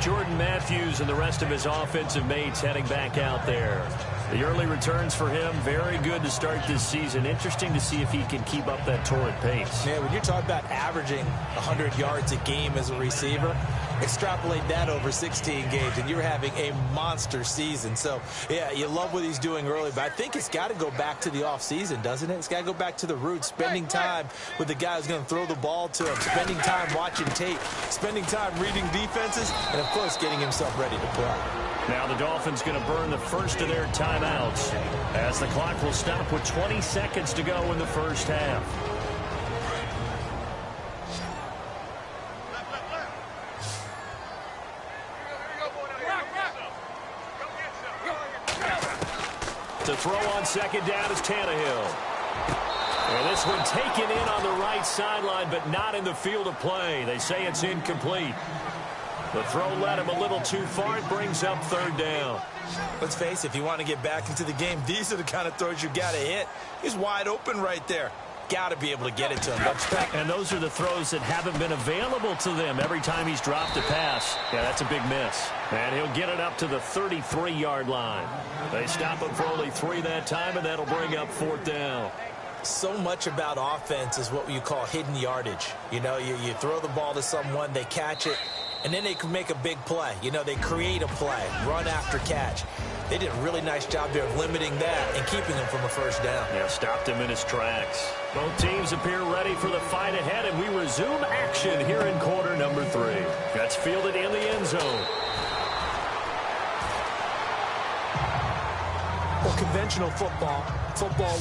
Jordan Matthews and the rest of his offensive mates heading back out there. The early returns for him, very good to start this season. Interesting to see if he can keep up that torrid pace. Yeah, when you're talking about averaging 100 yards a game as a receiver, extrapolate that over 16 games, and you're having a monster season. So, yeah, you love what he's doing early, but I think it's got to go back to the offseason, doesn't it? It's got to go back to the roots, spending time with the guy who's going to throw the ball to him, spending time watching tape, spending time reading defenses, and, of course, getting himself ready to play. Now the Dolphins going to burn the first of their timeouts as the clock will stop with 20 seconds to go in the first half. To throw on second down is Tannehill. And this one taken in on the right sideline, but not in the field of play. They say it's incomplete. The throw led him a little too far. It brings up third down. Let's face it, if you want to get back into the game, these are the kind of throws you got to hit. He's wide open right there. Got to be able to get it to him. And those are the throws that haven't been available to them every time he's dropped a pass. Yeah, that's a big miss. And he'll get it up to the 33-yard line. They stop him for only 3 that time, and that'll bring up fourth down. So much about offense is what you call hidden yardage. You know, you throw the ball to someone, they catch it, and then they can make a big play. You know, they create a play, run after catch. They did a really nice job there of limiting that and keeping him from a first down. Yeah, stopped him in his tracks. Both teams appear ready for the fight ahead, and we resume action here in quarter number 3. That's fielded in the end zone. Well, conventional football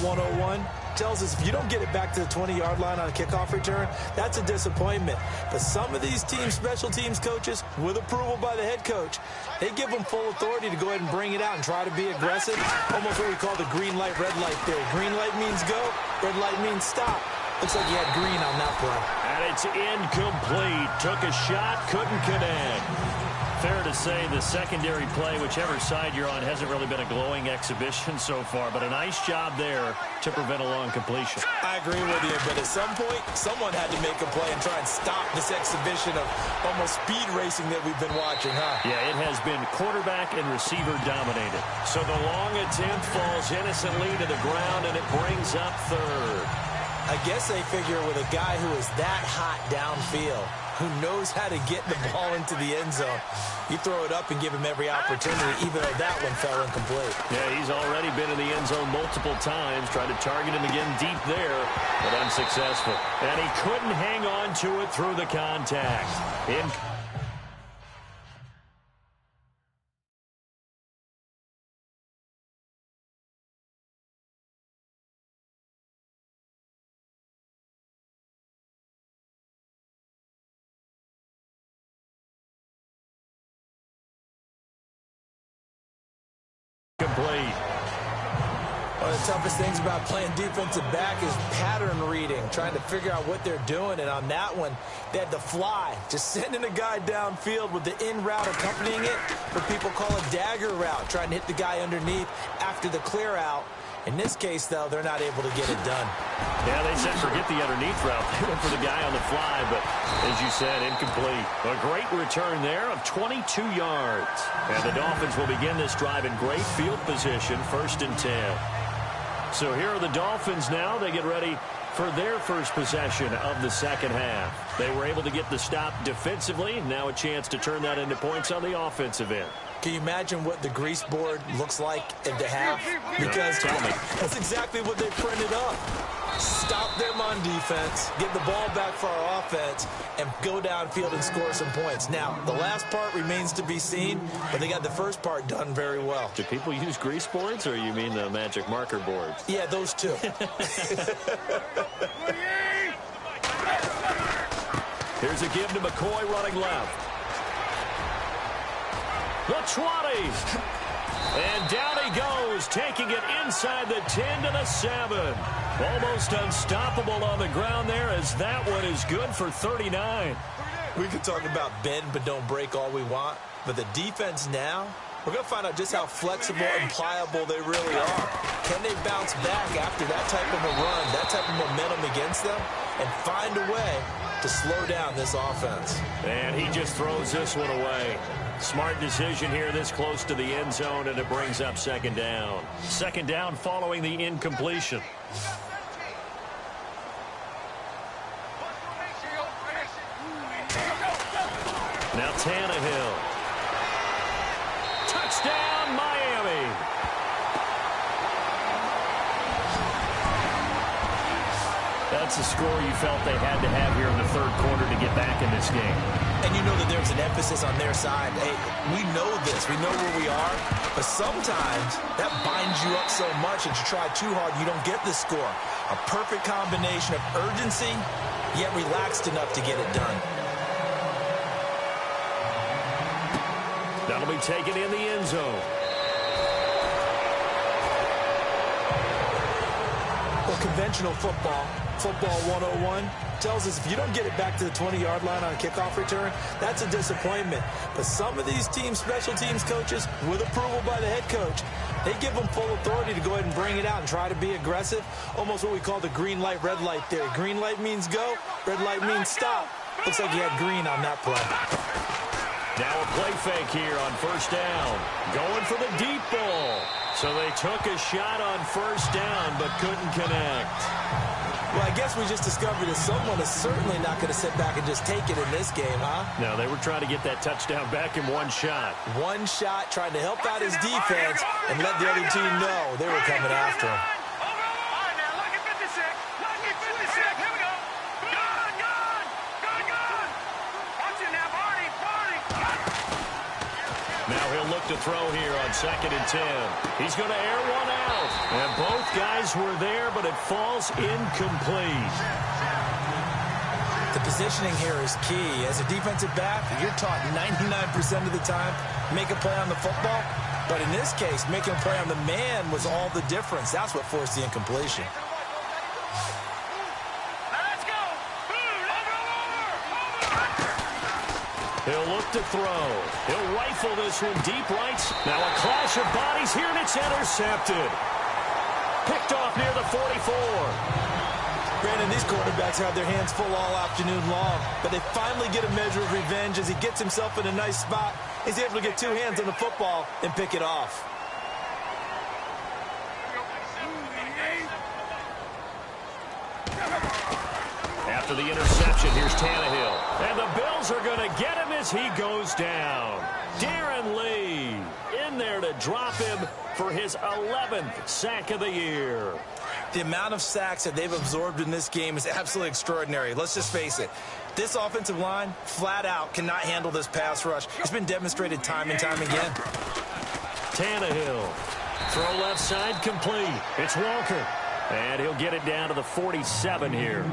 101, tells us if you don't get it back to the 20-yard line on a kickoff return, that's a disappointment. But some of these teams, special teams coaches, with approval by the head coach, they give them full authority to go ahead and bring it out and try to be aggressive. Almost what we call the green light, red light theory. Green light means go, red light means stop. Looks like he had green on that play. And it's incomplete. Took a shot, couldn't connect. Fair to say the secondary play, whichever side you're on, hasn't really been a glowing exhibition so far, but a nice job there to prevent a long completion. I agree with you, but at some point, someone had to make a play and try and stop this exhibition of almost speed racing that we've been watching, huh? Yeah, it has been quarterback and receiver dominated. So the long attempt falls innocently to the ground, and it brings up third. I guess they figure with a guy who is that hot downfield, who knows how to get the ball into the end zone, you throw it up and give him every opportunity, even though that one fell incomplete. Yeah, he's already been in the end zone multiple times, tried to target him again deep there, but unsuccessful. And he couldn't hang on to it through the contact. Complete. One of the toughest things about playing defensive back is pattern reading, trying to figure out what they're doing. And on that one, they had to fly, just sending a guy downfield with the in route accompanying it, what people call a dagger route, trying to hit the guy underneath after the clear out. In this case, though, they're not able to get it done. Yeah, they said forget the underneath route. They went for the guy on the fly, but as you said, incomplete. A great return there of 22 yards. And the Dolphins will begin this drive in great field position, 1st and 10. So here are the Dolphins now. They get ready for their first possession of the second half. They were able to get the stop defensively. Now a chance to turn that into points on the offensive end. Can you imagine what the grease board looks like at the half? Because that's exactly what they printed up. Stop them on defense, get the ball back for our offense, and go downfield and score some points. Now, the last part remains to be seen, but they got the first part done very well. Do people use grease boards, or you mean the magic marker boards? Yeah, those two. Here's a give to McCoy running left. The 20. And down he goes, taking it inside the 10 to the 7. Almost unstoppable on the ground there, as that one is good for 39. We can talk about bend but don't break all we want, but the defense now, we're going to find out just how flexible and pliable they really are. Can they bounce back after that type of a run, that type of momentum against them, and find a way to slow down this offense? And he just throws this one away. Smart decision here this close to the end zone, and it brings up second down. Second down following the incompletion. Now Tannehill. Touchdown, Miami. That's a score you felt they had to have here in the third quarter to get back in this game. And you know that there's an emphasis on their side. Hey, we know this. We know where we are. But sometimes that binds you up so much that you try too hard, you don't get the score. A perfect combination of urgency, yet relaxed enough to get it done. That'll be taken in the end zone. Well, conventional football 101, tells us if you don't get it back to the 20-yard line on a kickoff return, that's a disappointment. But some of these teams, special teams coaches, with approval by the head coach, they give them full authority to go ahead and bring it out and try to be aggressive, almost what we call the green light, red light theory. Green light means go, red light means stop. Looks like you had green on that play. Now a play fake here on first down. Going for the deep ball. So they took a shot on first down but couldn't connect. Well, I guess we just discovered that someone is certainly not going to sit back and just take it in this game, huh? No, they were trying to get that touchdown back in one shot. One shot, trying to help out his defense and let the other team know they were coming after him. Now he'll look to throw here on 2nd and 10. He's going to air one out. And both guys were there, but it falls incomplete. The positioning here is key. As a defensive back, you're taught 99% of the time, make a play on the football. But in this case, making a play on the man was all the difference. That's what forced the incompletion. He'll look to throw. He'll rifle this one deep right. Now a clash of bodies here, and it's intercepted. Picked off near the 44. Granted, these quarterbacks have their hands full all afternoon long, but they finally get a measure of revenge as he gets himself in a nice spot. He's able to get two hands on the football and pick it off. After the interception, here's Tannehill. And the Bills are going to get him as he goes down. Darren Lee in there to drop him for his 11th sack of the year. The amount of sacks that they've absorbed in this game is absolutely extraordinary. Let's just face it. This offensive line, flat out, cannot handle this pass rush. It's been demonstrated time and time again. Tannehill. Throw left side complete. It's Walker. And he'll get it down to the 47 here.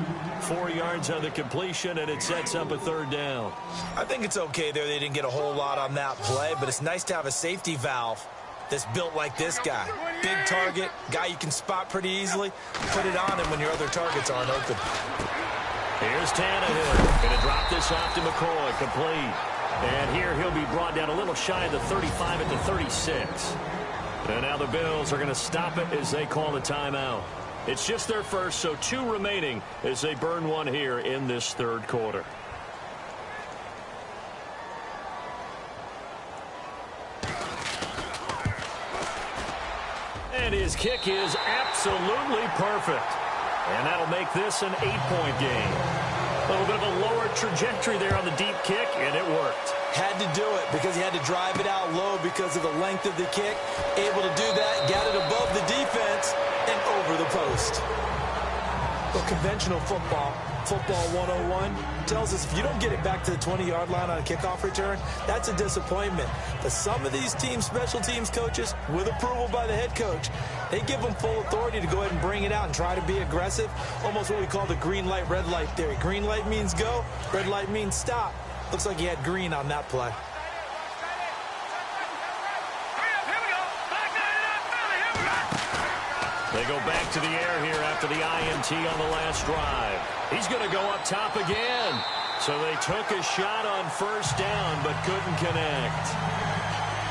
4 yards on the completion, and it sets up a third down. I think it's okay there. They didn't get a whole lot on that play, but it's nice to have a safety valve that's built like this guy. Big target, guy you can spot pretty easily. Put it on him when your other targets aren't open. Here's Tannehill. Going to drop this off to McCoy. Complete. And here he'll be brought down a little shy of the 35 at the 36. And now the Bills are going to stop it as they call the timeout. It's just their first, so 2 remaining as they burn one here in this third quarter. And his kick is absolutely perfect. And that'll make this an 8-point game. A little bit of a lower trajectory there on the deep kick, and it worked. Had to do it because he had to drive it out low because of the length of the kick. Able to do that, got it above the defense and over the post. But conventional football 101, tells us if you don't get it back to the 20-yard line on a kickoff return, that's a disappointment. But some of these teams, special teams coaches, with approval by the head coach, they give them full authority to go ahead and bring it out and try to be aggressive, almost what we call the green light, red light theory. Green light means go, red light means stop. Looks like he had green on that play. They go back to the air here after the INT on the last drive. He's going to go up top again. So they took a shot on first down, but couldn't connect.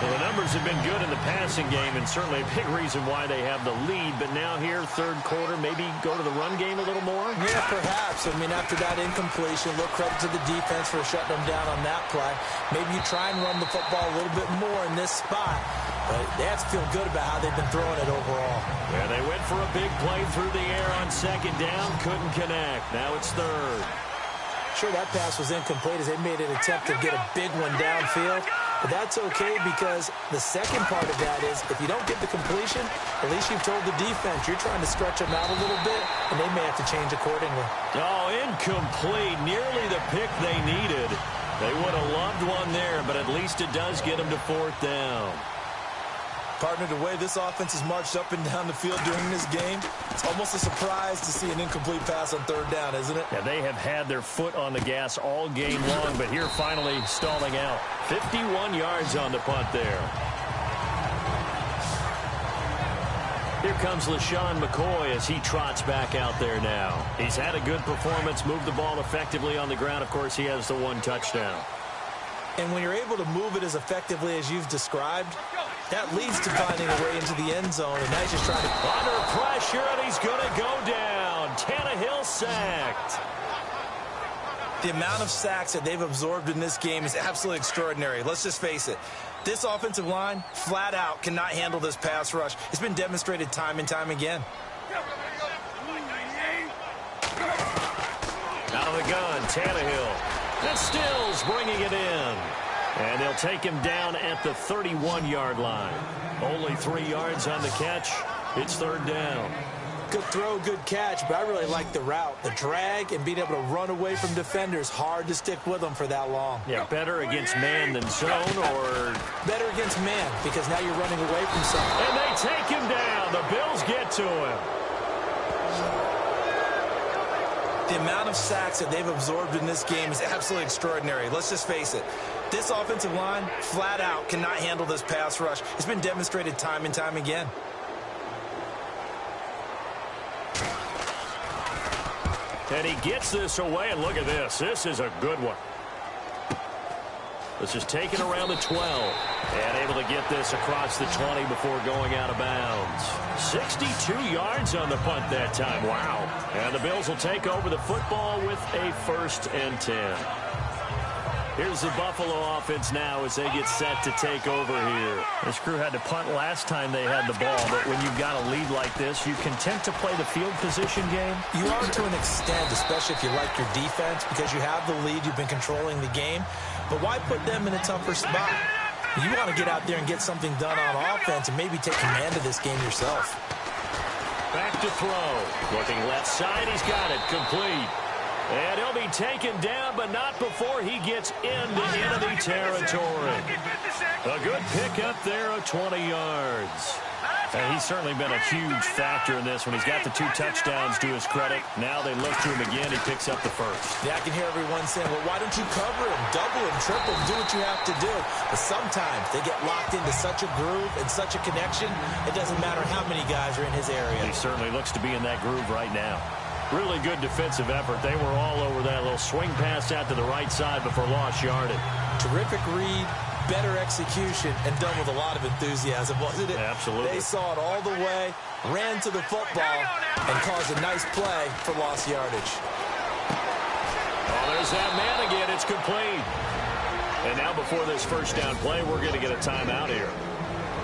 Well, the numbers have been good in the passing game, and certainly a big reason why they have the lead. But now here, third quarter, maybe go to the run game a little more? Yeah, perhaps. I mean, after that incompletion, a little credit to the defense for shutting them down on that play. Maybe you try and run the football a little bit more in this spot. But they have to feel good about how they've been throwing it overall. Yeah, they went for a big play through the air on second down, couldn't connect. Now it's third. Sure, that pass was incomplete as they made an attempt to get a big one downfield. But that's okay because the second part of that is if you don't get the completion, at least you've told the defense you're trying to stretch them out a little bit, and they may have to change accordingly. Oh, incomplete. Nearly the pick they needed. They would have loved one there, but at least it does get them to fourth down. Partner, the way this offense has marched up and down the field during this game, it's almost a surprise to see an incomplete pass on third down, isn't it? Yeah, they have had their foot on the gas all game long, but here finally stalling out. 51 yards on the punt there. Here comes LaShawn McCoy as he trots back out there now. He's had a good performance, moved the ball effectively on the ground. Of course, he has the one touchdown. And when you're able to move it as effectively as you've described, that leads to finding a way into the end zone, and now he's just trying to... Under pressure, and he's going to go down. Tannehill sacked. The amount of sacks that they've absorbed in this game is absolutely extraordinary. Let's just face it. This offensive line, flat out, cannot handle this pass rush. It's been demonstrated time and time again. Out of the gun, Tannehill. And Stills bringing it in. And they'll take him down at the 31-yard line. Only 3 yards on the catch. It's third down. Good throw, good catch, but I really like the route. The drag and being able to run away from defenders. Hard to stick with them for that long. Yeah, better against man than zone, or... Better against man, because now you're running away from something. And they take him down. The Bills get to him. The amount of sacks that they've absorbed in this game is absolutely extraordinary. Let's just face it. This offensive line, flat out, cannot handle this pass rush. It's been demonstrated time and time again. And he gets this away, and look at this. This is a good one. This is taken around the 12. And able to get this across the 20 before going out of bounds. 62 yards on the punt that time. Wow. And the Bills will take over the football with a 1st and 10. Here's the Buffalo offense now as they get set to take over here. This crew had to punt last time they had the ball, but when you've got a lead like this, you content to play the field position game? You are to an extent, especially if you like your defense, because you have the lead, you've been controlling the game. But why put them in a tougher spot? You want to get out there and get something done on offense and maybe take command of this game yourself. Back to throw. Looking left side, he's got it. Complete. And he'll be taken down, but not before he gets into enemy territory. A good pickup there of 20 yards. And he's certainly been a huge factor in this when he's got the 2 touchdowns to his credit. Now they look to him again. He picks up the 1st. Yeah, I can hear everyone saying, well, why don't you cover him, double him, triple him, do what you have to do. But sometimes they get locked into such a groove and such a connection, it doesn't matter how many guys are in his area. He certainly looks to be in that groove right now. Really good defensive effort. They were all over that little swing pass out to the right side before lost yardage. Terrific read, better execution, and done with a lot of enthusiasm, wasn't it? Absolutely. They saw it all the way, ran to the football, and caused a nice play for lost yardage. Oh, there's that man again. It's complete. And now before this first down play, we're going to get a timeout here.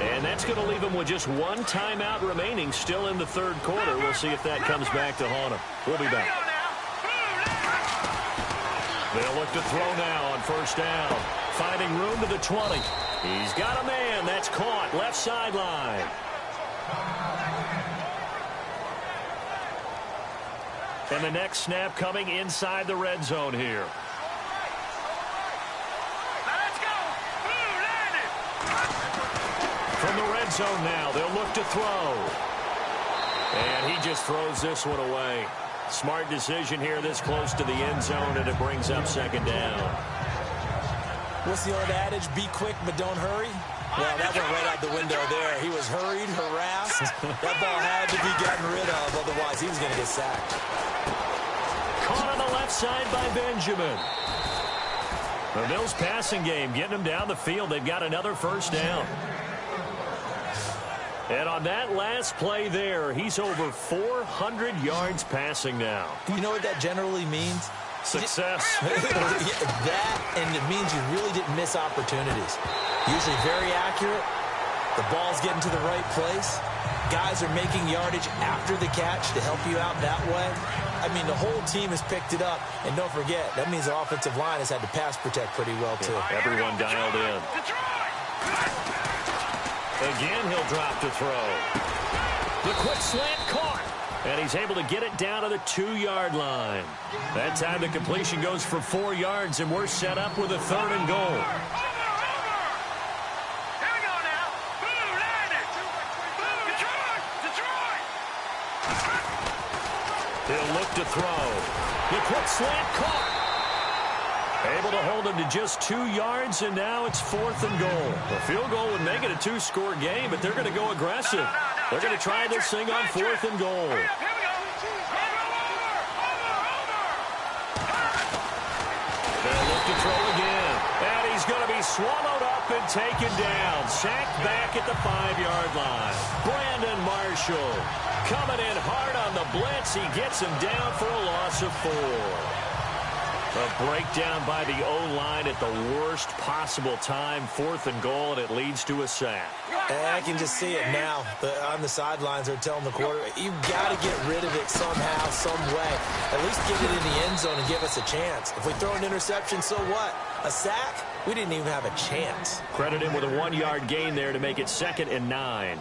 And that's going to leave them with just 1 timeout remaining still in the third quarter. We'll see if that comes back to haunt them. We'll be back. They'll look to throw now on first down. Finding room to the 20. He's got a man. That's caught. Left sideline. And the next snap coming inside the red zone here. From the red zone now, they'll look to throw. And he just throws this one away. Smart decision here this close to the end zone, and it brings up second down. What's the old adage? Be quick, but don't hurry. Well, that went right out the window there. He was hurried, harassed. That ball had to be gotten rid of, otherwise he was going to get sacked. Caught on the left side by Benjamin. The Bills passing game getting them down the field. They've got another first down. And on that last play there, he's over 400 yards passing now. You know what that generally means? Success. That, and it means you really didn't miss opportunities. Usually very accurate. The ball's getting to the right place. Guys are making yardage after the catch to help you out that way. I mean, the whole team has picked it up. And don't forget, that means the offensive line has had to pass protect pretty well, too. Everyone dialed in. Again, he'll drop to throw. The quick slant caught. And he's able to get it down to the 2-yard line. That time the completion goes for 4 yards, and we're set up with a 3rd and goal. He'll look to throw. The quick slant caught. Able to hold him to just 2 yards, and now it's 4th and goal. A field goal would make it a 2-score game, but they're going to go aggressive. They're going to try this thing on 4th and goal. They'll look to throw again. And he's going to be swallowed up and taken down. Sacked back at the 5-yard line. Brandon Marshall coming in hard on the blitz. He gets him down for a loss of 4. A breakdown by the O-line at the worst possible time. 4th and goal, and it leads to a sack. I can just see it now. On the sidelines, they're telling the quarterback, you've got to get rid of it somehow, some way. At least get it in the end zone and give us a chance. If we throw an interception, so what? A sack? We didn't even have a chance. Credit him with a 1-yard gain there to make it 2nd and 9.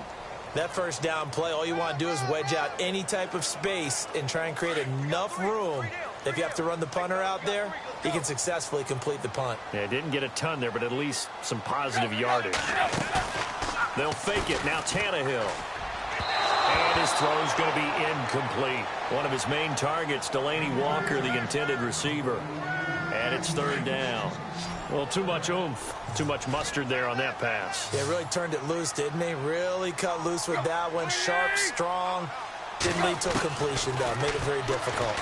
That first down play, all you want to do is wedge out any type of space and try and create enough room. If you have to run the punter out there, he can successfully complete the punt. Yeah, didn't get a ton there, but at least some positive yardage. They'll fake it. Now Tannehill. And his throw's going to be incomplete. One of his main targets, Delaney Walker, the intended receiver. And it's 3rd down. Well, too much oomph, too much mustard there on that pass. Yeah, really turned it loose, didn't he? Really cut loose with that one. Sharp, strong. Didn't lead to a completion, though. Made it very difficult.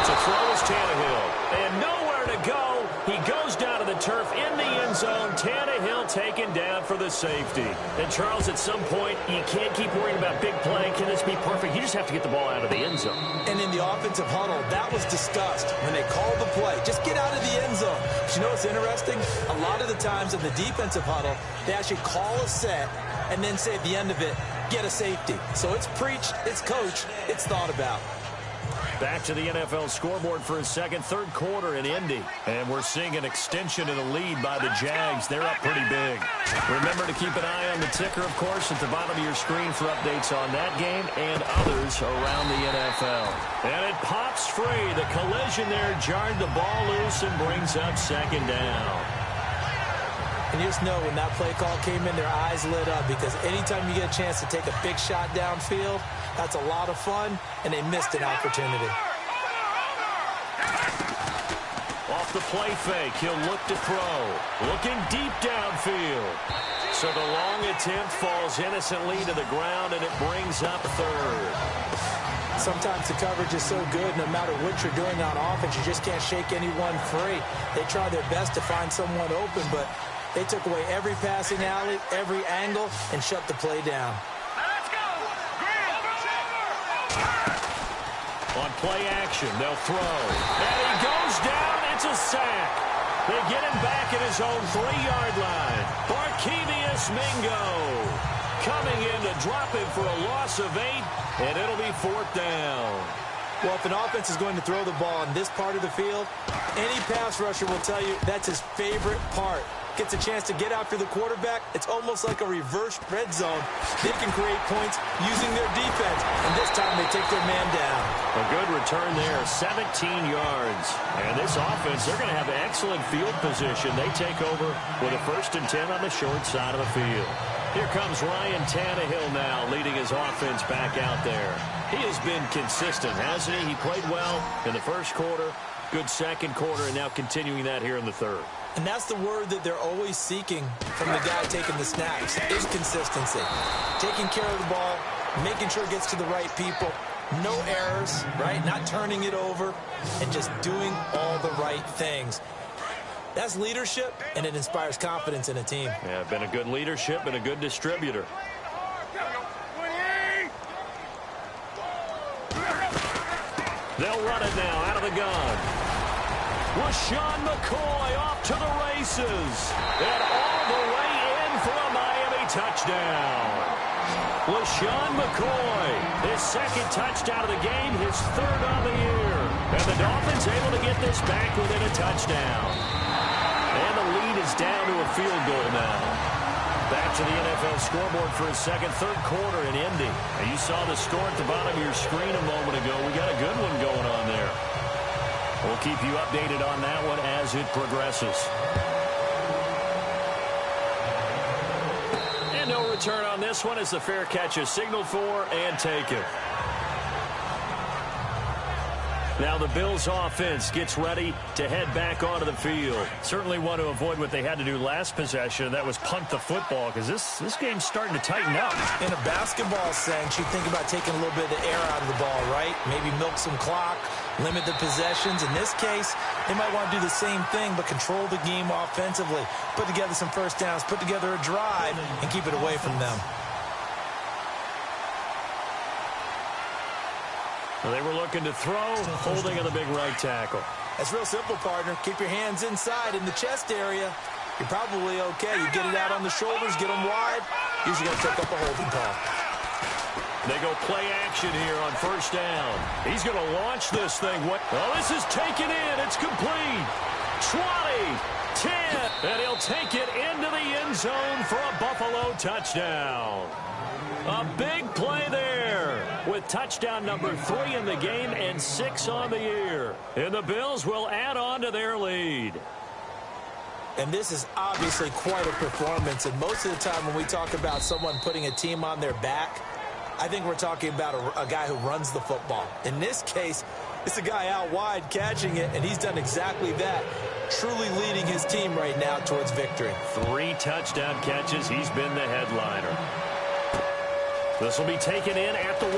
To throw is Tannehill. And nowhere to go. He goes down to the turf in the end zone. Tannehill taken down for the safety. And, Charles, at some point, you can't keep worrying about big play. Can this be perfect? You just have to get the ball out of the end zone. And in the offensive huddle, that was discussed when they called the play. Just get out of the end zone. But you know what's interesting? A lot of the times in the defensive huddle, they actually call a set and then say at the end of it, get a safety. So it's preached, it's coached, it's thought about. Back to the NFL scoreboard for a second, 3rd quarter in Indy. And we're seeing an extension of the lead by the Jags. They're up pretty big. Remember to keep an eye on the ticker, of course, at the bottom of your screen for updates on that game and others around the NFL. And it pops free. The collision there jarred the ball loose and brings up 2nd down. And you just know when that play call came in, their eyes lit up because anytime you get a chance to take a big shot downfield, that's a lot of fun, and they missed an opportunity. Off the play fake, he'll look to throw. Looking deep downfield. So the long attempt falls innocently to the ground, and it brings up 3rd. Sometimes the coverage is so good, no matter what you're doing on offense, you just can't shake anyone free. They try their best to find someone open, but they took away every passing alley, every angle, and shut the play down. On play action, they'll throw. And he goes down. It's a sack. They get him back at his own 3-yard line. Barkevious Mingo coming in to drop him for a loss of 8, and it'll be 4th down. Well, if an offense is going to throw the ball in this part of the field, any pass rusher will tell you that's his favorite part. Gets a chance to get after the quarterback. It's almost like a reverse red zone. They can create points using their defense, and this time they take their man down. A good return there, 17 yards. And this offense, they're going to have excellent field position. They take over with a 1st and 10 on the short side of the field. Here comes Ryan Tannehill now, leading his offense back out there. He has been consistent, hasn't he? He played well in the 1st quarter, good 2nd quarter, and now continuing that here in the 3rd. And that's the word that they're always seeking from the guy taking the snaps, is consistency. Taking care of the ball, making sure it gets to the right people, no errors, right? Not turning it over, and just doing all the right things. That's leadership, and it inspires confidence in a team. Yeah, been a good leadership and a good distributor. They'll run it now out of the gun. LaShawn McCoy off to the races. And all the way in for a Miami touchdown. LaShawn McCoy, his second touchdown of the game, his third on the year. And the Dolphins able to get this back within a touchdown. And the lead is down to a field goal now. Back to the NFL scoreboard for his third quarter in Indy. And you saw the score at the bottom of your screen a moment ago. We got a good one going on there. We'll keep you updated on that one as it progresses. And no return on this one as the fair catch is signaled for and taken. Now the Bills offense gets ready to head back onto the field. Certainly want to avoid what they had to do last possession. That was punt the football because this game's starting to tighten up. In a basketball sense, you think about taking a little bit of the air out of the ball, right? Maybe milk some clock, limit the possessions. In this case, they might want to do the same thing but control the game offensively. Put together some first downs, put together a drive, and keep it away from them. Well, they were looking to throw, holding on the big right tackle. That's real simple, partner. Keep your hands inside in the chest area. You're probably okay. You get it out on the shoulders, get them wide. Usually going to take up a holding call. They go play action here on first down. He's going to launch this thing. Oh, this is taken in. It's complete. 20, 10, and he'll take it into the end zone for a Buffalo touchdown. A big play there with touchdown number 3 in the game and 6 on the year. And the Bills will add on to their lead. And this is obviously quite a performance. And most of the time when we talk about someone putting a team on their back, I think we're talking about a guy who runs the football. In this case, it's a guy out wide catching it, and he's done exactly that, truly leading his team right now towards victory. 3 touchdown catches. He's been the headliner. This will be taken in at the 1.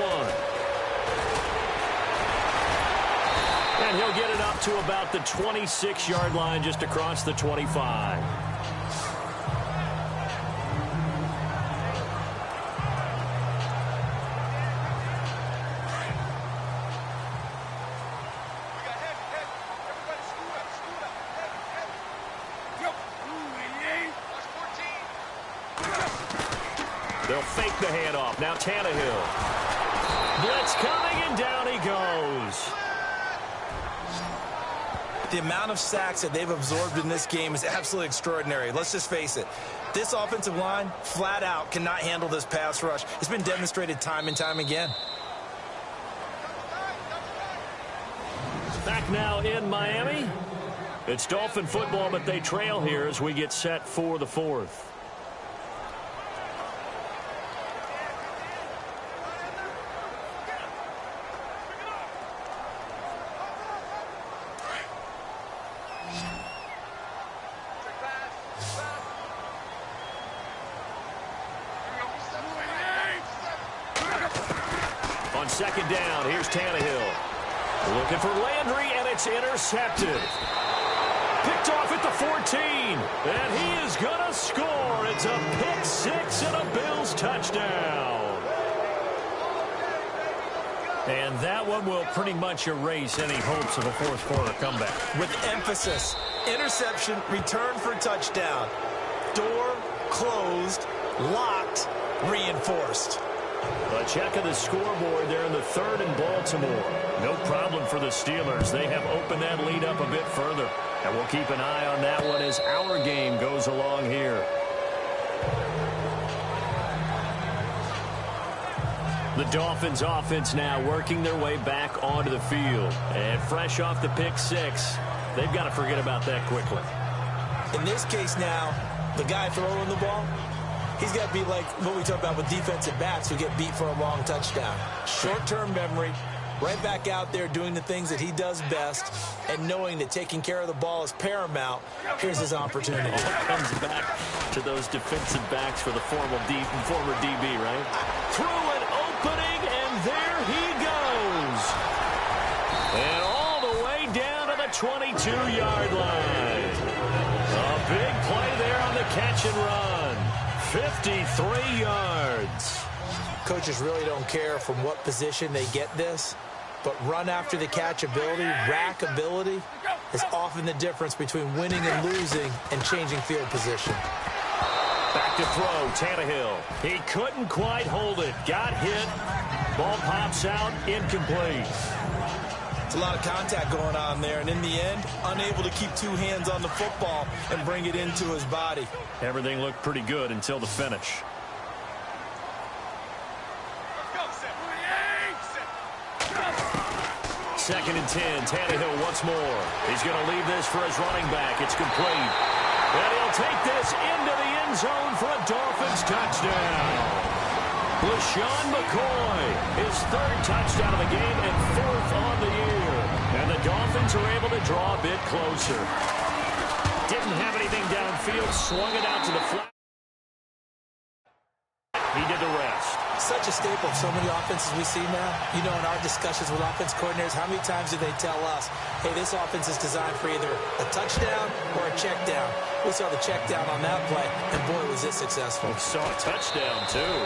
And he'll get it up to about the 26-yard line just across the 25. They'll fake the handoff. Now Tannehill. Blitz coming, and down he goes. The amount of sacks that they've absorbed in this game is absolutely extraordinary. Let's just face it. This offensive line, flat out, cannot handle this pass rush. It's been demonstrated time and time again. Back now in Miami. It's Dolphin football, but they trail here as we get set for the 4th. On second down, here's Tannehill. Looking for Landry, and it's intercepted. Picked off at the 14, and he is going to score. It's a pick 6 and a Bills touchdown. And that one will pretty much erase any hopes of a fourth quarter comeback. With emphasis, interception, return for touchdown. Door closed, locked, reinforced. A check of the scoreboard there in the 3rd in Baltimore. No problem for the Steelers. They have opened that lead up a bit further. And we'll keep an eye on that one as our game goes along here. The Dolphins offense now working their way back onto the field. And fresh off the pick 6, they've got to forget about that quickly. In this case now, the guy throwing the ball, he's got to be like what we talk about with defensive backs who get beat for a long touchdown. Short-term memory, right back out there doing the things that he does best, and knowing that taking care of the ball is paramount. Here's his opportunity. All comes back to those defensive backs for the former DB, right? Through an opening, and there he goes. And all the way down to the 22-yard line. big play there on the catch and run. 53 yards. Coaches really don't care from what position they get this, but run after the catch ability, rack ability, is often the difference between winning and losing and changing field position. Back to throw, Tannehill. He couldn't quite hold it. Got hit. Ball pops out, incomplete. It's a lot of contact going on there, and in the end, unable to keep two hands on the football and bring it into his body. Everything looked pretty good until the finish. Second and 10, Tannehill once more. He's going to leave this for his running back. It's complete. And he'll take this into the end zone for a Dolphins touchdown. LeSean McCoy, his third touchdown of the game and fourth on the year. And the Dolphins are able to draw a bit closer. Didn't have anything downfield, swung it out to the flat. He did the rest. Such a staple of so many offenses we see now. You know, in our discussions with offense coordinators, how many times do they tell us, hey, this offense is designed for either a touchdown or a check down. We saw the check down on that play, and boy, was it successful. We saw a touchdown, too.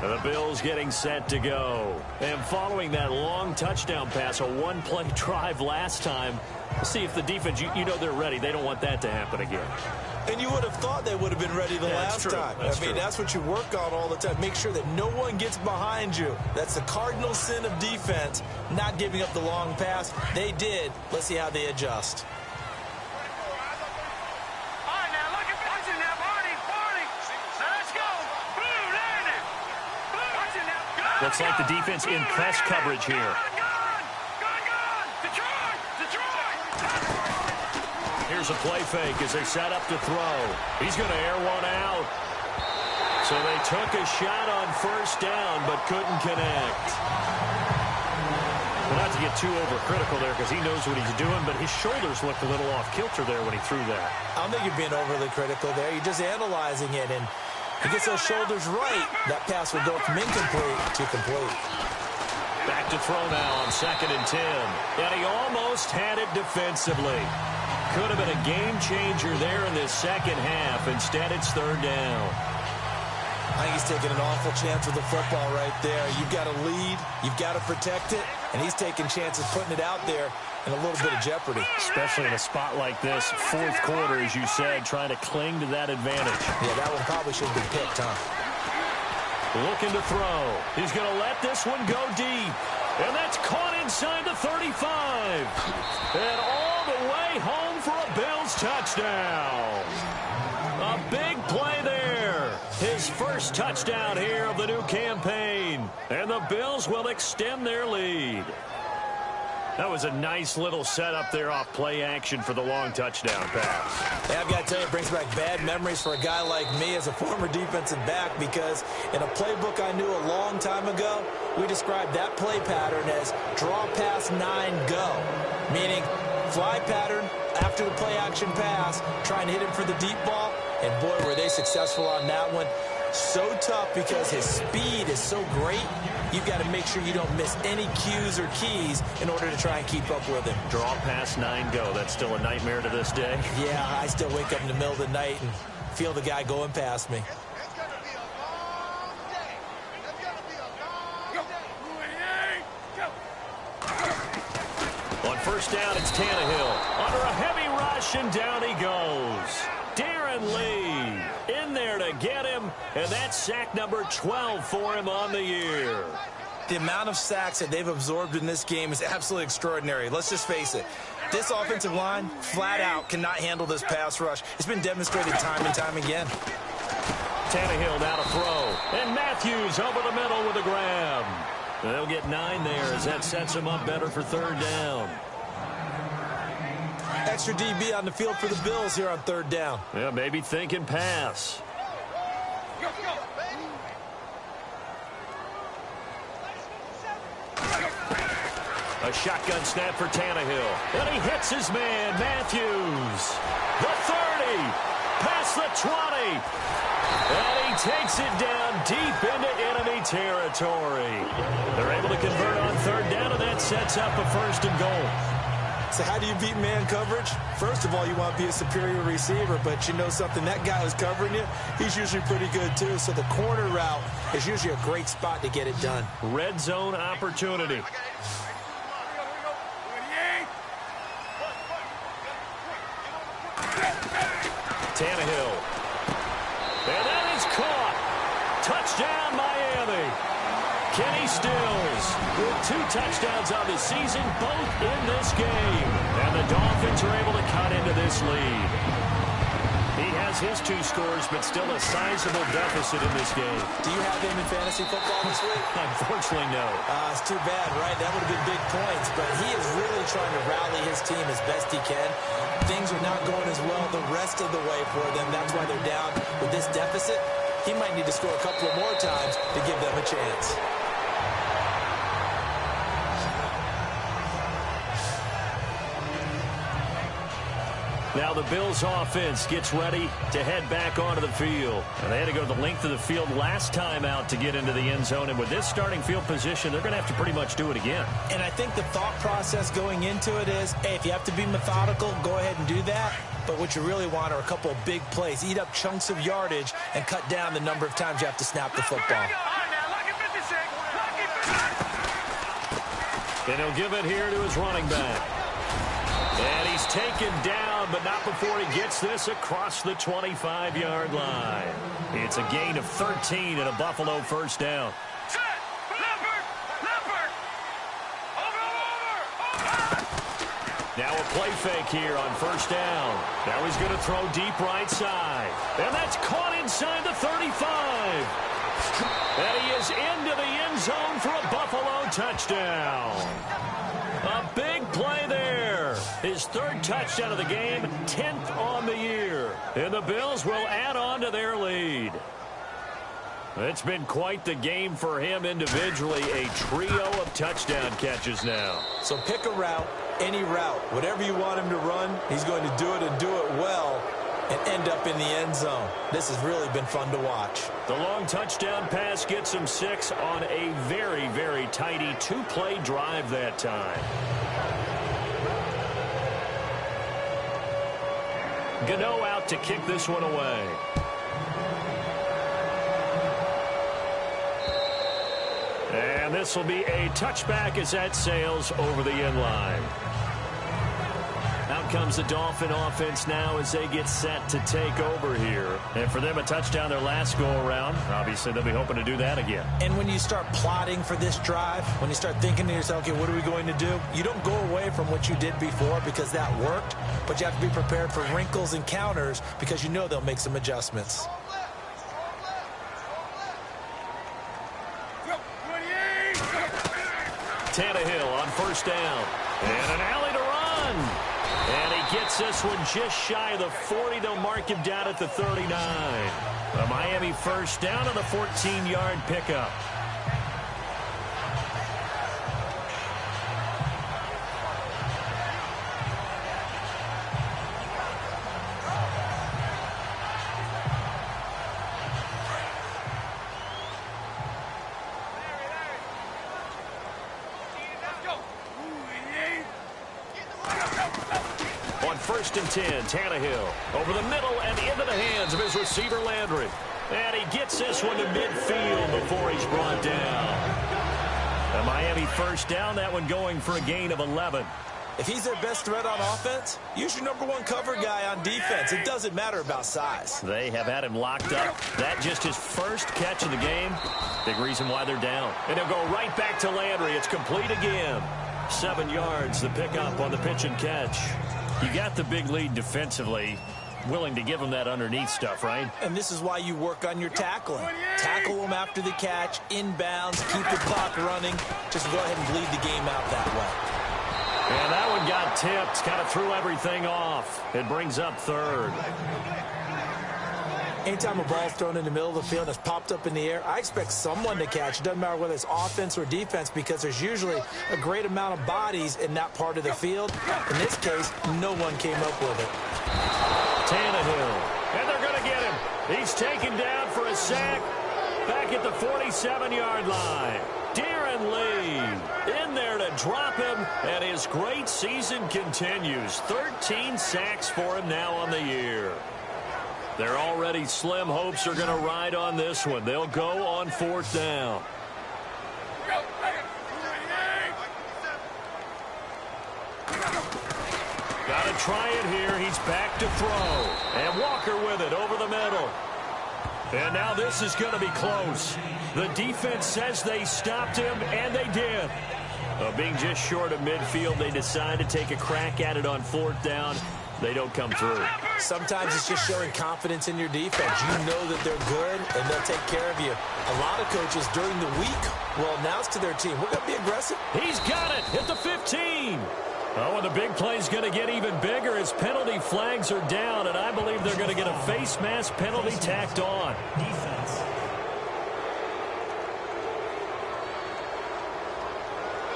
The Bills getting set to go. And following that long touchdown pass, a one-play drive last time, see if the defense, you know they're ready. They don't want that to happen again. And you would have thought they would have been ready the last time. I mean, that's what you work on all the time. Make sure that no one gets behind you. That's the cardinal sin of defense, not giving up the long pass. They did. Let's see how they adjust. Looks like the defense in press coverage here. Here's a play fake as they set up to throw. He's going to air one out. So they took a shot on first down but couldn't connect. Well, not to get too overcritical there because he knows what he's doing, but his shoulders looked a little off kilter there when he threw that. I don't think you're being overly critical there. You're just analyzing it, and he gets those shoulders right. That pass will go from incomplete to complete. Back to throw now on 2nd and 10. And he almost had it defensively. Could have been a game changer there in this second half. Instead, it's third down. I think he's taking an awful chance with the football right there. You've got to lead. You've got to protect it. And he's taking chances putting it out there in a little bit of jeopardy. Especially in a spot like this, fourth quarter, as you said, trying to cling to that advantage. Yeah, that one probably should have been picked, huh? Looking to throw. He's going to let this one go deep. And that's caught inside the 35. And all the way home for a Bills touchdown. A big play there. His first touchdown here of the new campaign. And the Bills will extend their lead. That was a nice little setup there off play action for the long touchdown pass. Yeah, I've got to tell you, it brings back bad memories for a guy like me as a former defensive back, because in a playbook I knew a long time ago, we described that play pattern as draw pass 9 go, meaning fly pattern after the play action pass, trying to hit him for the deep ball, and boy, were they successful on that one. So tough because his speed is so great, you've got to make sure you don't miss any cues or keys in order to try and keep up with him. Draw pass 9 go. That's still a nightmare to this day. Yeah, I still wake up in the middle of the night and feel the guy going past me. It's going to be a long day. It's going to be a long day. On first down, it's Tannehill. Under a heavy rush, and down he goes. Darren Lee in there to get him, and that's sack number 12 for him on the year. The amount of sacks that they've absorbed in this game is absolutely extraordinary. Let's just face it. This offensive line, flat out, cannot handle this pass rush. It's been demonstrated time and time again. Tannehill now to throw, and Matthews over the middle with a grab. They'll get 9 there as that sets him up better for third down. Extra DB on the field for the Bills here on third down. Yeah, maybe thinking pass. A shotgun snap for Tannehill. And he hits his man, Matthews. The 30. past the 20. And he takes it down deep into enemy territory. They're able to convert on third down, and that sets up a 1st and goal. So how do you beat man coverage? First of all, you want to be a superior receiver, but you know something, that guy who's covering you, he's usually pretty good too. So the corner route is usually a great spot to get it done. Red zone opportunity. Tannehill. And that is caught. Touchdown, Miami. Kenny Stills with 2 touchdowns on the season, both in this game. And the Dolphins are able to cut into this lead. He has his 2 scores, but still a sizable deficit in this game. Do you have him in fantasy football this week? Unfortunately, no. It's too bad, right? That would have been big points, but he is really trying to rally his team as best he can. Things are not going as well the rest of the way for them. That's why they're down with this deficit. He might need to score a couple of more times to give them a chance. Now the Bills offense gets ready to head back onto the field. And they had to go the length of the field last time out to get into the end zone. And with this starting field position, they're going to have to pretty much do it again. And I think the thought process going into it is, hey, if you have to be methodical, go ahead and do that. But what you really want are a couple of big plays. Eat up chunks of yardage and cut down the number of times you have to snap the football. And he'll give it here to his running back. And he's taken down, but not before he gets this across the 25-yard line. It's a gain of 13 and a Buffalo 1st down. Now a play fake here on 1st down. Now he's going to throw deep right side. And that's caught inside the 35. And he is into the end zone for a Buffalo touchdown. A big play there. His 3rd touchdown of the game, 10th on the year. And the Bills will add on to their lead. It's been quite the game for him individually. A trio of touchdown catches now. So pick a route, any route. Whatever you want him to run, he's going to do it and do it well and end up in the end zone. This has really been fun to watch. The long touchdown pass gets him 6 on a very, very tidy 2-play drive that time. Gano out to kick this one away. And this will be a touchback as that sails over the end line. Out comes the Dolphin offense now as they get set to take over here. And for them, a touchdown their last go-around. Obviously, they'll be hoping to do that again. And when you start plotting for this drive, when you start thinking to yourself, okay, what are we going to do? You don't go away from what you did before because that worked, but you have to be prepared for wrinkles and counters because you know they'll make some adjustments. Tannehill on 1st down. And an alley to run. And he gets this one just shy of the 40. They'll mark him down at the 39. A Miami 1st down on the 14-yard pickup. On 1st and 10, Tannehill over the middle and into the hands of his receiver Landry. And he gets this one to midfield before he's brought down. A Miami 1st down, that one going for a gain of 11. If he's their best threat on offense, use your #1 cover guy on defense. It doesn't matter about size. They have had him locked up. That just his 1st catch of the game. Big reason why they're down. And he'll go right back to Landry. It's complete again. 7 yards, the pickup on the pitch and catch. You got the big lead defensively. Willing to give them that underneath stuff, right? And this is why you work on your tackling. Tackle them after the catch, inbounds, keep the clock running. Just go ahead and bleed the game out that way. And that one got tipped. Kind of threw everything off. It brings up 3rd. Anytime a ball's thrown in the middle of the field and it's popped up in the air, I expect someone to catch. It doesn't matter whether it's offense or defense because there's usually a great amount of bodies in that part of the field. In this case, no one came up with it. Tannehill. And they're going to get him. He's taken down for a sack back at the 47-yard line. Darren Lee in there to drop him, and his great season continues. 13 sacks for him now on the year. Their already slim hopes are going to ride on this one. They'll go on 4th down. Got to try it here. He's back to throw. And Walker with it over the middle. And now this is going to be close. The defense says they stopped him, and they did. Being just short of midfield, they decide to take a crack at it on 4th down. They don't come through. Sometimes it's just showing confidence in your defense. You know that they're good, and they'll take care of you. A lot of coaches during the week will announce to their team, we're going to be aggressive. He's got it at the 15. Oh, and the big play's going to get even bigger as penalty flags are down, and I believe they're going to get a face mask penalty tacked on. Defense.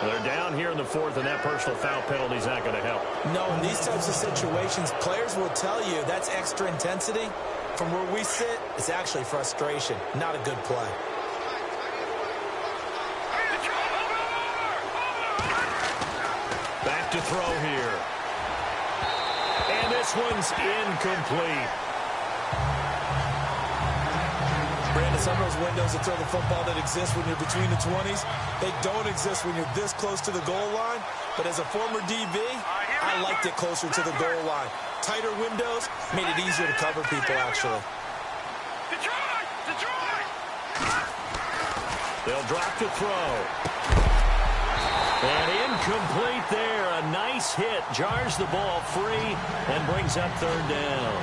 They're down here in the 4th, and that personal foul penalty is not going to help. No, in these types of situations, players will tell you that's extra intensity. From where we sit, it's actually frustration, not a good play. Back to throw here. And this one's incomplete. Brandon, some of those windows that throw the football that exist when you're between the 20s, they don't exist when you're this close to the goal line. But as a former DB, I liked it closer to the goal line. Tighter windows made it easier to cover people, actually. They'll drop to throw. And incomplete there. A nice hit. Jars the ball free and brings up 3rd down.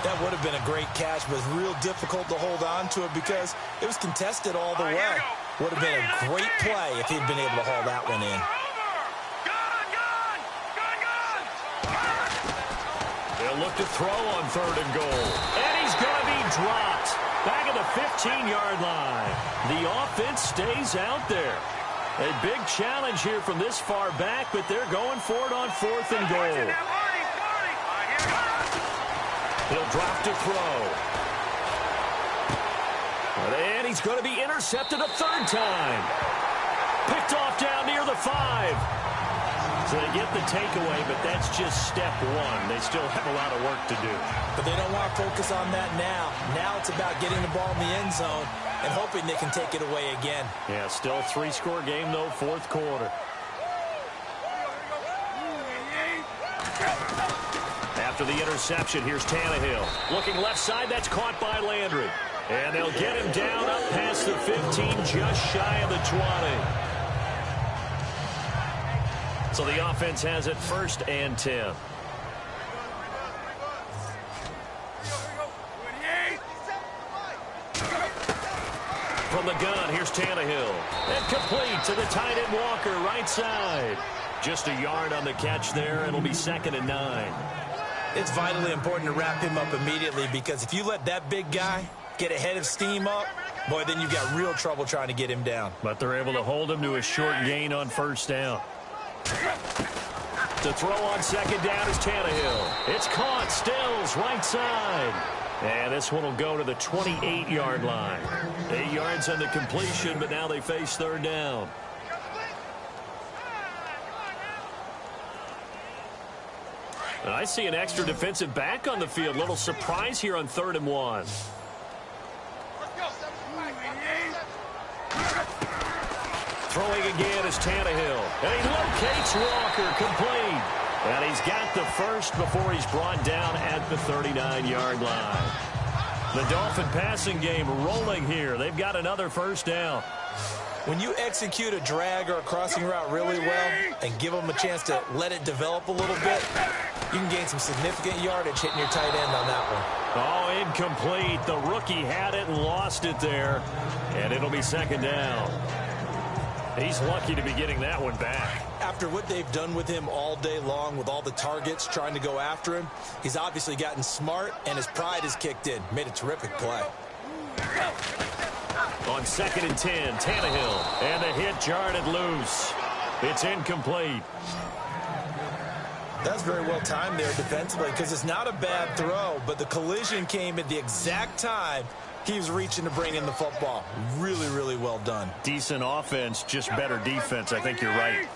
That would have been a great catch, but it's real difficult to hold on to it because it was contested all the way. Would have been a great play if he'd been able to haul that one in. They'll look to throw on 3rd and goal. And he's going to be dropped. Back at the 15-yard line. The offense stays out there. A big challenge here from this far back, but they're going for it on 4th and goal. He'll drop to throw. And he's going to be intercepted a 3rd time. Picked off down near the 5. So they get the takeaway, but that's just step 1. They still have a lot of work to do. But they don't want to focus on that now. Now it's about getting the ball in the end zone and hoping they can take it away again. Yeah, still a 3-score game, though, 4th quarter. After the interception, here's Tannehill. Looking left side, that's caught by Landry. And they'll get him down up past the 15, just shy of the 20. So the offense has it 1st and 10. From the gun, here's Tannehill. And complete to the tight end Walker, right side. Just a yard on the catch there. It'll be 2nd and 9. It's vitally important to wrap him up immediately because if you let that big guy get ahead of steam up, boy, then you've got real trouble trying to get him down. But they're able to hold him to a short gain on 1st down. To throw on 2nd down is Tannehill. It's caught. Stills, right side. And this one will go to the 28-yard line. 8 yards on the completion, but now they face 3rd down. And I see an extra defensive back on the field. Little surprise here on 3rd and 1. Throwing again is Tannehill. And he locates Walker, complete. And he's got the first before he's brought down at the 39-yard line. The Dolphin passing game rolling here. They've got another 1st down. When you execute a drag or a crossing route really well and give them a chance to let it develop a little bit, you can gain some significant yardage hitting your tight end on that one. Oh, incomplete. The rookie had it and lost it there. And it'll be 2nd down. He's lucky to be getting that one back. After what they've done with him all day long with all the targets trying to go after him, he's obviously gotten smart and his pride has kicked in. Made a terrific play. On 2nd and 10, Tannehill. And the hit jarred it loose. It's incomplete. That's very well timed there defensively because it's not a bad throw, but the collision came at the exact time he was reaching to bring in the football. Really, really well done. Decent offense, just better defense. I think you're right.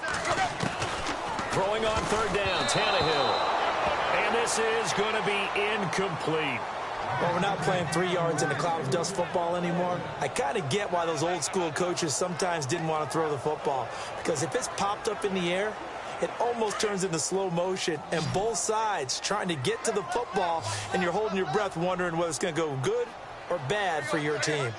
Throwing on third down, Tannehill. And this is going to be incomplete. Well, we're not playing 3 yards in a cloud of dust football anymore. I kind of get why those old school coaches sometimes didn't want to throw the football. Because if it's popped up in the air, it almost turns into slow motion. And both sides trying to get to the football, and you're holding your breath wondering whether it's going to go good or bad for your team.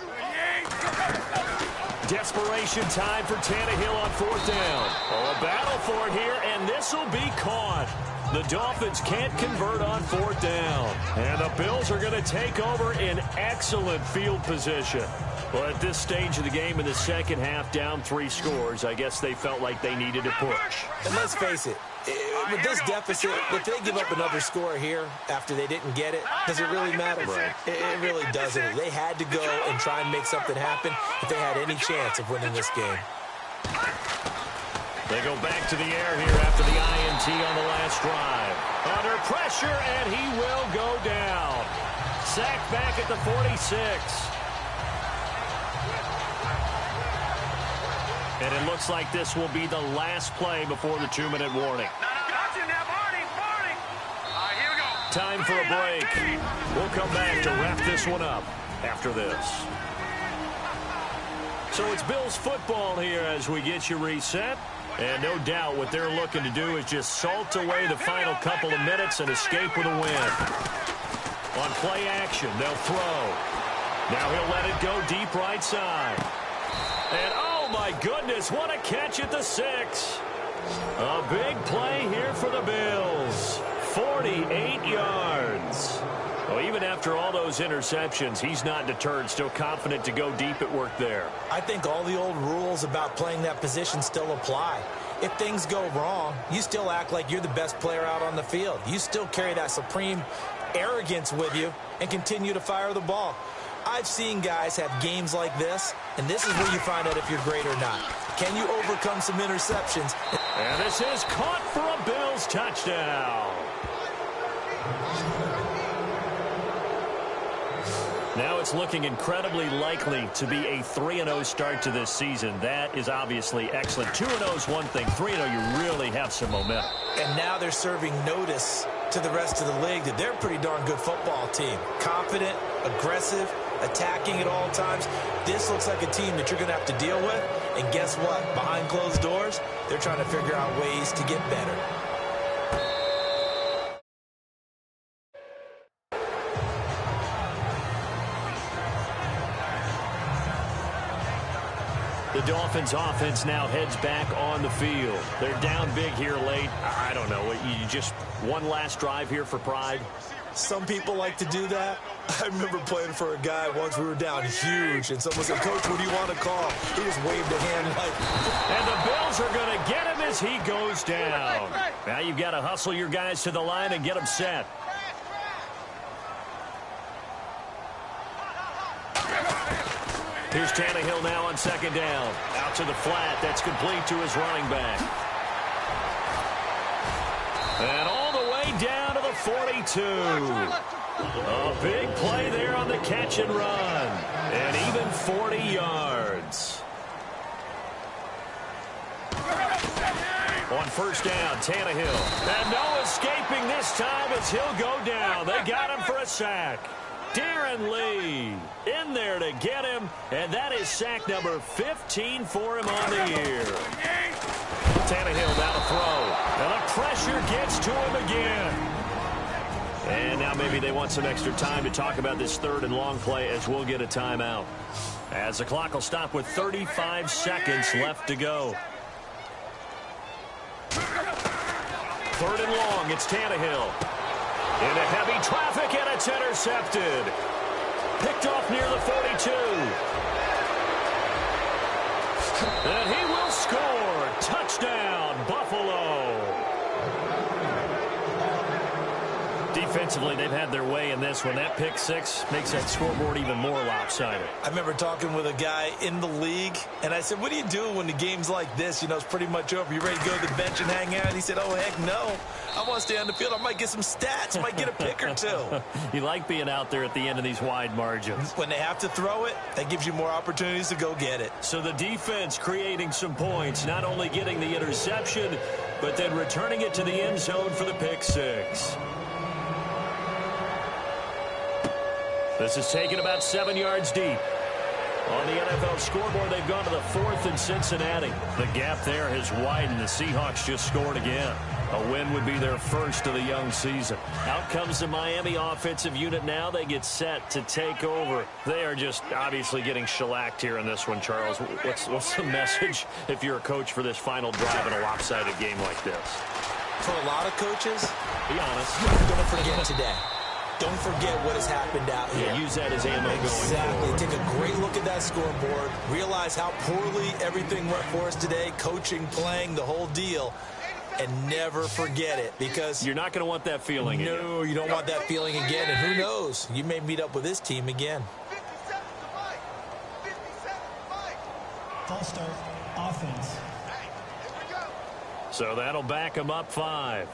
Desperation time for Tannehill on fourth down. Oh, a battle for it here, and this will be caught. The Dolphins can't convert on fourth down. And the Bills are going to take over in excellent field position. Well, at this stage of the game in the second half, down 3 scores, I guess they felt like they needed to push. And let's face it, with this deficit, if they give up another score here after they didn't get it, does it really matter? Right. It really doesn't. They had to go and try and make something happen if they had any chance of winning this game. They go back to the air here after the INT on the last drive. Under pressure, and he will go down. Sacked back at the 46. And it looks like this will be the last play before the 2-minute warning. Time for a break. We'll come back to wrap this one up after this. So it's Bills football here as we get you reset. And no doubt what they're looking to do is just salt away the final couple of minutes and escape with a win. On play action, they'll throw. Now he'll let it go deep right side. And oh my goodness, what a catch at the 6. A big play here for the Bills. 48 yards. Well, even after all those interceptions, he's not deterred, still confident to go deep at work there. I think all the old rules about playing that position still apply. If things go wrong, you still act like you're the best player out on the field. You still carry that supreme arrogance with you and continue to fire the ball. I've seen guys have games like this, and this is where you find out if you're great or not. Can you overcome some interceptions? And this is caught for a Bills touchdown. Now it's looking incredibly likely to be a 3-0 start to this season. That is obviously excellent. 2-0 is one thing. 3-0, you really have some momentum. And now they're serving notice to the rest of the league that they're a pretty darn good football team. Confident, aggressive, attacking at all times. This looks like a team that you're going to have to deal with. And guess what? Behind closed doors, they're trying to figure out ways to get better. The Dolphins offense now heads back on the field. They're down big here late. I don't know. You just one last drive here for pride? Some people like to do that. I remember playing for a guy once. We were down huge, and someone said, "Coach, what do you want to call?" He just waved a hand like... And the Bills are going to get him as he goes down. Now you've got to hustle your guys to the line and get them set. Here's Tannehill now on second down. Out to the flat. That's complete to his running back. And all the way down to the 42. A big play there on the catch and run. And even 40 yards. On first down, Tannehill. And no escaping this time as he'll go down. They got him for a sack. Darren Lee in there to get him, and that is sack number 15 for him on the year. Tannehill now to throw, and the pressure gets to him again. And now maybe they want some extra time to talk about this third and long play as we'll get a timeout. As the clock will stop with 35 seconds left to go. Third and long, it's Tannehill. Into heavy traffic, and it's intercepted. Picked off near the 42. And he will score. Touchdown, Buffalo. Defensively, they've had their way in this one. That pick six makes that scoreboard even more lopsided. I remember talking with a guy in the league, and I said, what do you do when the game's like this? You know, it's pretty much over. You ready to go to the bench and hang out? He said, oh, heck no. I want to stay on the field. I might get some stats. Might get a pick or two. You like being out there at the end of these wide margins. When they have to throw it, that gives you more opportunities to go get it. So the defense creating some points, not only getting the interception, but then returning it to the end zone for the pick six. This is taken about 7 yards deep. On the NFL scoreboard, they've gone to the 4th in Cincinnati. The gap there has widened. The Seahawks just scored again. A win would be their first of the young season. Out comes the Miami offensive unit now. They get set to take over. They are just obviously getting shellacked here in this one, Charles. What's the message if you're a coach for this final drive in a lopsided game like this? For a lot of coaches, be honest. Don't forget today. Don't forget what has happened out here. Yeah, use that as ammo going forward. Take a great look at that scoreboard. Realize how poorly everything went for us today. Coaching, playing, the whole deal. And never forget it, because you're not going to want that feeling again. No, you don't want that feeling again. And who knows? You may meet up with this team again. False start, offense. So that'll back them up 5.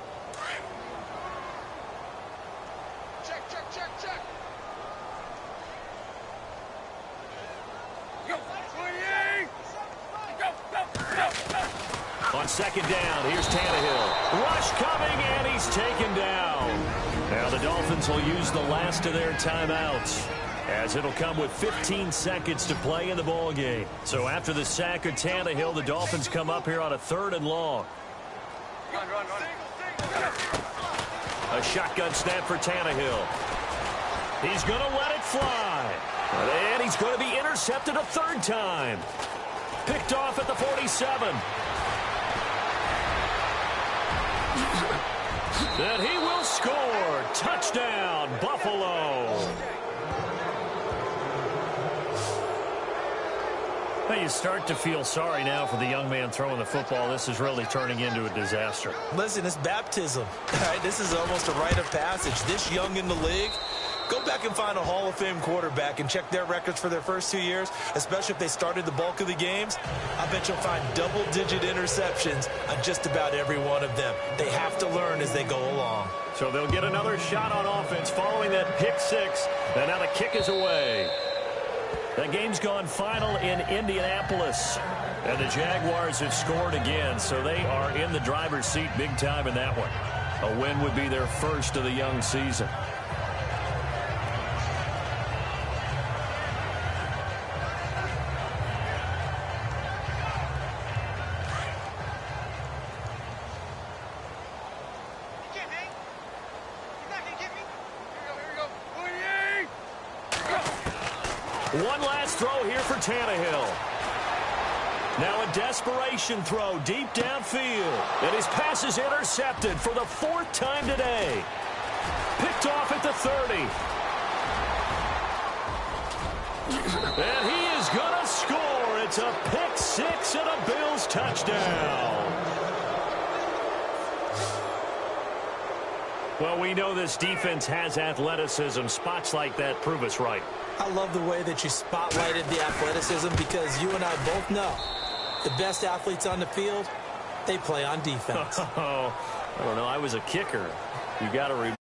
On second down, here's Tannehill. Rush coming, and he's taken down. Now the Dolphins will use the last of their timeouts, as it'll come with 15 seconds to play in the ball game. So after the sack of Tannehill, the Dolphins come up here on a 3rd and long. Run. A shotgun snap for Tannehill. He's going to let it fly. And he's going to be intercepted a 3rd time. Picked off at the 47. And he will score. Touchdown, Buffalo. Well, you start to feel sorry now for the young man throwing the football. This is really turning into a disaster. Listen, it's baptism. All right, this is almost a rite of passage. This young in the league, go back and find a Hall of Fame quarterback and check their records for their first 2 years, especially if they started the bulk of the games. I bet you'll find double-digit interceptions on just about every one of them. They have to learn as they go along. So they'll get another shot on offense following that pick six. And now the kick is away. The game's gone final in Indianapolis. And the Jaguars have scored again, so they are in the driver's seat big time in that one. A win would be their first of the young season. One last throw here for Tannehill. Now a desperation throw deep downfield. And his pass is intercepted for the 4th time today. Picked off at the 30. And he is going to score. It's a pick six and a Bills touchdown. Well, we know this defense has athleticism. Spots like that prove us right. I love the way that you spotlighted the athleticism, because you and I both know the best athletes on the field, they play on defense. I don't know. I was a kicker. You got to